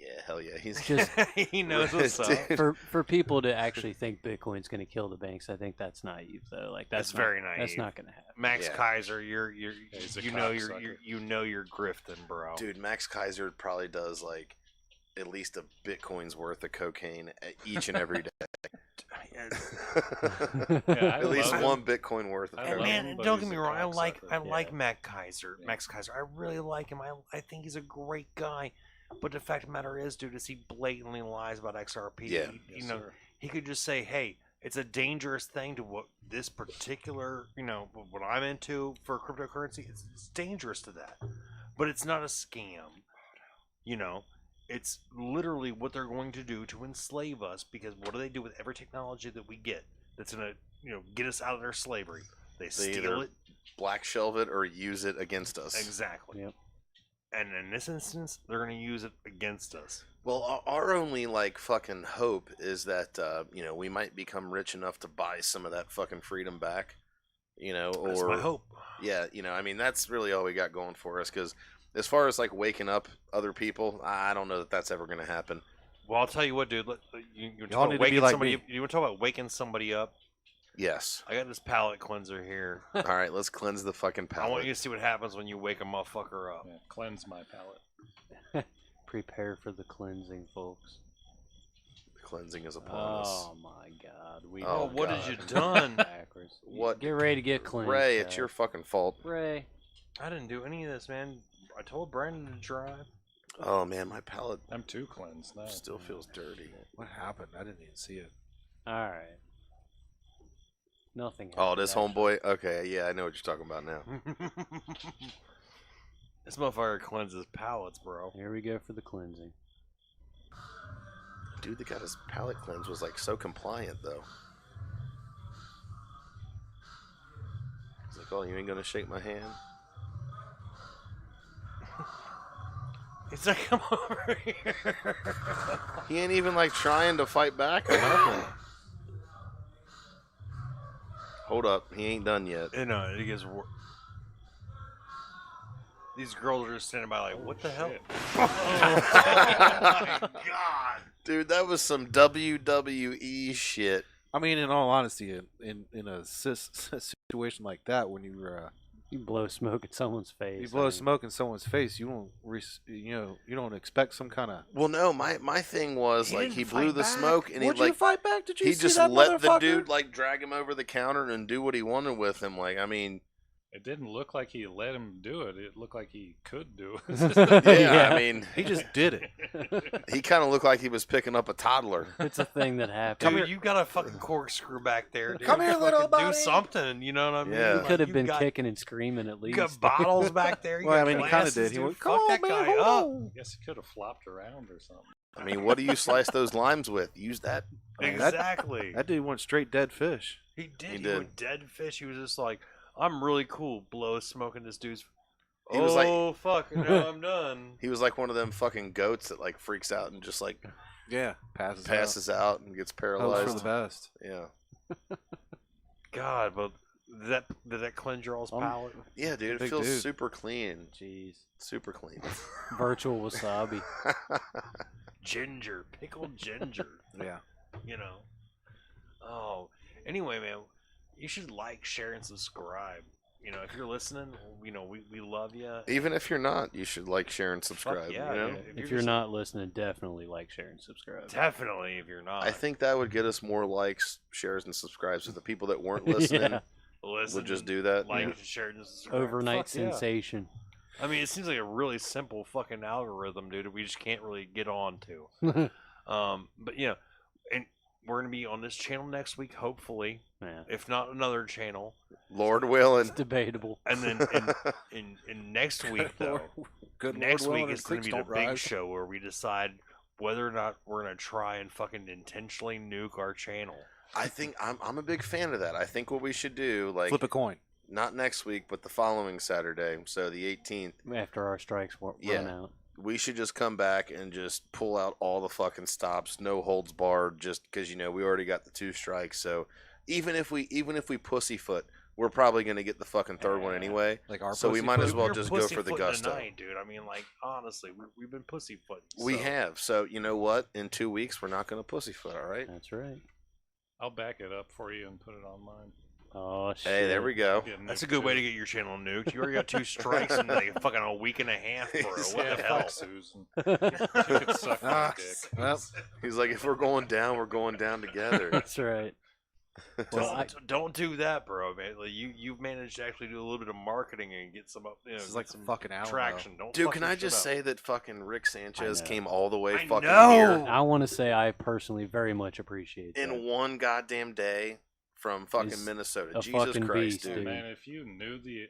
Yeah, hell yeah. He's Just he knows what's up. Dude. for people to actually think Bitcoin's going to kill the banks, I think that's naive though. Like That's not, very naive. That's not going to happen. Max Yeah. Kaiser, He's a you know cocksucker. you're grifting, bro. Dude, Max Kaiser probably does like at least a Bitcoin's worth of cocaine each and every day. Yeah, I At least love one Bitcoin worth of I And love cocaine. man, him, but don't he's get me a wrong. I cocksucker. like Max Kaiser. Yeah. Max Kaiser. I really like him. I think he's a great guy. But the fact of the matter is, dude, is he blatantly lies about XRP. Yeah. Yes, you know, sir. he could just say, "Hey, it's a dangerous thing to what this particular, what I'm into for cryptocurrency. It's dangerous to that, but it's not a scam. You know, it's literally what they're going to do to enslave us. Because what do they do with every technology that we get that's gonna, get us out of their slavery? They steal either it. black shelve it or use it against us. Exactly. Yep. And in this instance, they're going to use it against us. Well, our only like fucking hope is that we might become rich enough to buy some of that fucking freedom back. That's my hope. Yeah, I mean that's really all we got going for us. Because as far as like waking up other people, I don't know that that's ever going to happen. Well, I'll tell you what, dude. You Y'all talk need about to be waking like somebody. me. You want to talk about waking somebody up? Yes. I got this palate cleanser here. All right, let's cleanse the fucking I palate. want you to see what happens when you wake a motherfucker up. Yeah, cleanse my palate. Prepare for the cleansing, folks. The cleansing is upon us. Oh my God! We Oh, what God. have you done? Backwards. What? Get ready to get cleansed. Ray, it's guys. your fucking fault. Ray. I didn't do any of this, man. I told Brandon to drive. Oh man, my palate I'm too cleansed now. still feels dirty. What happened? I didn't even see it. All right. Nothing. Oh, happened, this actually. homeboy. Okay, yeah, I know what you're talking about now. This motherfucker cleanses palates, bro. Here we go for the cleansing. Dude that got his palate cleansed was like so compliant though. He's like, "Oh, you ain't gonna shake my hand." He's like, come over here. He ain't even like trying to fight back or nothing. Hold up, he ain't done yet. It gets worse. These girls are just standing by like, what the hell? Shit. Oh my God. Dude, that was some WWE shit. I mean, in all honesty, in a situation like that, when You blow smoke at someone's face. you blow smoke in someone's face, you don't expect some kind of. Well, no, my thing was He like didn't he blew fight the back. smoke and Would he you like fight back? Did you he see just that let the motherfucker? dude like drag him over the counter and do what he wanted with him. Like, I mean, It didn't look like he let him do it. It looked like he could do it. yeah, I mean, He just did it. he kind of looked like he was picking up a toddler. It's a thing that happens. Dude, you got a fucking corkscrew back there, dude. Come here, Fucking little buddy. Do something, you know what I mean? Yeah. He Like, could have you been got- kicking and screaming at You least. got bottles back there. You Well, I got mean, he kind of glasses, did. He dude. went, Fuck "Come that on, man, guy hold up. on." I guess he could have flopped around or something. I mean, what do you slice those limes with? Use that. I mean, that- Exactly. That dude went straight dead fish. He did. He He did. went dead fish. He was just like, I'm really cool. Blow smoking this dude's. He was like- oh fuck! Now I'm done. He was like one of them fucking goats that like freaks out and just like Yeah, passes passes out and gets Hopes paralyzed. for the best. Yeah, God, but did that cleanse your all's palate? yeah, dude, it Big feels dude. super clean, Jeez. super clean. Virtual wasabi. Ginger, pickled ginger. Yeah. You know. Oh, anyway, man, you should like, share, and subscribe. You know, if you're listening, we love you. Even if you're not, you should like, share, and subscribe. yeah, you know, dude. If you're not listening, definitely like, share, and subscribe. Definitely, if you're not, I think that would get us more likes, shares, and subscribes. So the people that weren't listening Yeah. listen, would just do that. like, Yeah. share, and subscribe. Overnight Fuck yeah. sensation. I mean, it seems like a really simple fucking algorithm, dude. We just can't really get on to. But and we're gonna be on this channel next week, hopefully, Yeah. if not another channel. Lord willing. It's debatable. And then in next week, though, Good next Lord week willing, is going to be creeks the don't big rise. show where we decide whether or not we're going to try and fucking intentionally nuke our channel. I think I'm a big fan of that. I think what we should do, like, Flip a coin. not next week, but the following Saturday, so the 18th, After our strikes run Yeah. out. we should just come back and just pull out all the fucking stops, no holds barred, just because we already got the 2 strikes. So even if we pussyfoot we're probably going to get the fucking third one anyway. Like our So we might as well We're just go for the pussyfooting gusto. tonight, dude. I mean, like, honestly, we've been pussyfooting. We so. have. So you know what? In 2 weeks, we're not going to pussyfoot. All right. That's right. I'll back it up for you and put it on mine. Oh shit. Hey, there we go. Get That's a nuked good way too. to get your channel nuked. You already got 2 strikes in like fucking a week and a half, bro. What Yeah, the hell? fuck Susan. She could suck my Ah, dick. well, He's like, if we're going down, we're going down together. That's right. Well, Don't do that, bro, man. Like, you've managed to actually do a little bit of marketing and get some, this is like some fucking Alamo. traction. Don't Dude, fuck can your I shit just up. say that fucking Rick Sanchez know. came all the way I fucking know. here I want to say I personally very much appreciate that. in one goddamn day from fucking He's Minnesota. a Jesus fucking Christ, beast, Yeah, dude. man, if you knew the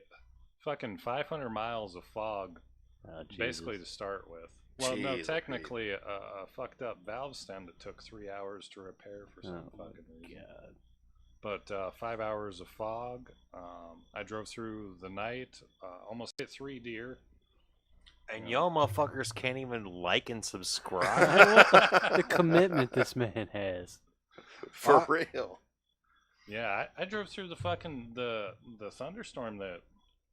fucking 500 miles of fog, Oh, basically to Jesus. start with. Well, no, Jeez, technically a fucked up valve stem that took 3 hours to repair for some Oh, fucking reason. God. But 5 hours of fog. I drove through the night, almost hit 3 deer. And y'all motherfuckers can't even like and subscribe. The commitment this man has. For real. Yeah, I drove through the fucking the thunderstorm that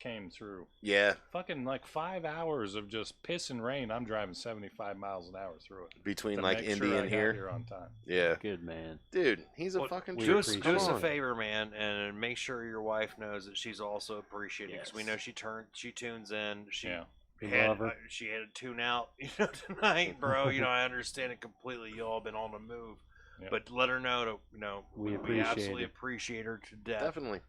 came through. Yeah, Fucking like 5 hours of just piss and rain. I'm driving 75 miles an hour through it. between to like make Indy sure I and got here. on time. Yeah. Good man. Dude, he's a Well, fucking we trooper. appreciate Do us Come a on. favor, man, and make sure your wife knows that she's also appreciated because we Yes. know she tunes in. She Yeah. We had love her. she had to tune out, tonight, bro. I understand it completely. Y'all been on the move, Yeah. but let her know that We we appreciate absolutely it. appreciate her to death. Definitely.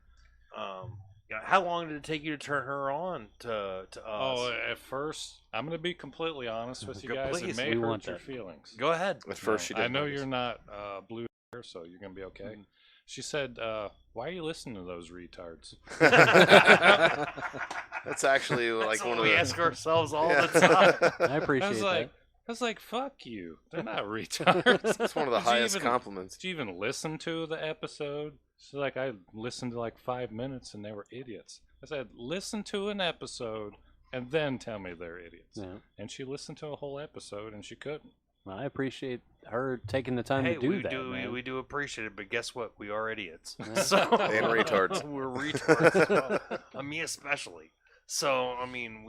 How long did it take you to turn her on to us? Oh, at first, I'm going to be completely honest with you guys. Please. It may We hurt want your that. feelings. Go ahead. At first, she I didn't. know notice. you're not blue hair, so you're going to be okay. She said, why are you listening to those retards? That's actually like That's one what of we the. ask ourselves all Yeah. the time. I appreciate I was like, fuck you. They're not retards. That's one of the Did you highest even- compliments. Did you even listen to the episode? She's like, I listened to like 5 minutes and they were idiots. I said, listen to an episode and then tell me they're idiots. that. Yeah. And she listened to a whole episode and she couldn't. Well, I appreciate her taking the time Hey, to do we that. do man. we do appreciate it, but guess what? We are idiots. Yeah. So And retards. We're retards. Me especially. So I mean,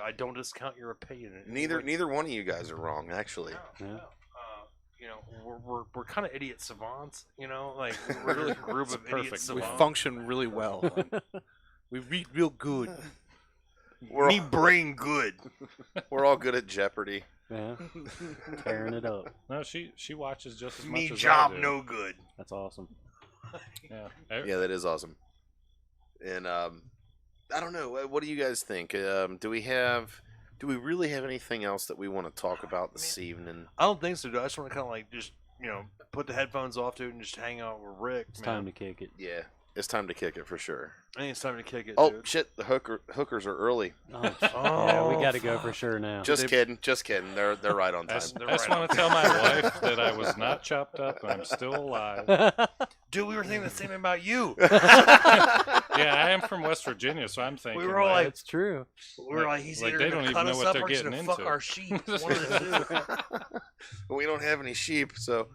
I don't discount your opinion. Neither one of you guys are wrong, actually. Yeah. We're kind of idiot savants. Like we're really a group of idiot perfect. We savants. function really well. We read real good. We're Me all, brain good. we're all good at Jeopardy. Yeah. Tearing it up. No, she watches just as Me much as job I do. no good. That's awesome. Yeah. Yeah, that is awesome. And I don't know. What do you guys think? Do we really have anything else that we want to talk about this evening? I don't think so, dude. I just want to kind of like just put the headphones off, dude, and just hang out with Rick. It's man. time to kick it. Yeah, it's time to kick it for sure. I think it's time to kick it. Oh dude. shit! The hookers are early. Oh, yeah, we got to go for sure now. Just kidding. They're right on I time. just want to tell my wife that I was not chopped up and I'm still alive. Dude, we were thinking the same thing about you. Yeah, I am from West Virginia, so I'm thinking. We were all like, It's true. we were like, he's like, either they gonna don't cut even know us what up they're or he's getting gonna fuck into. our sheep. One of the two. We don't have any sheep, so.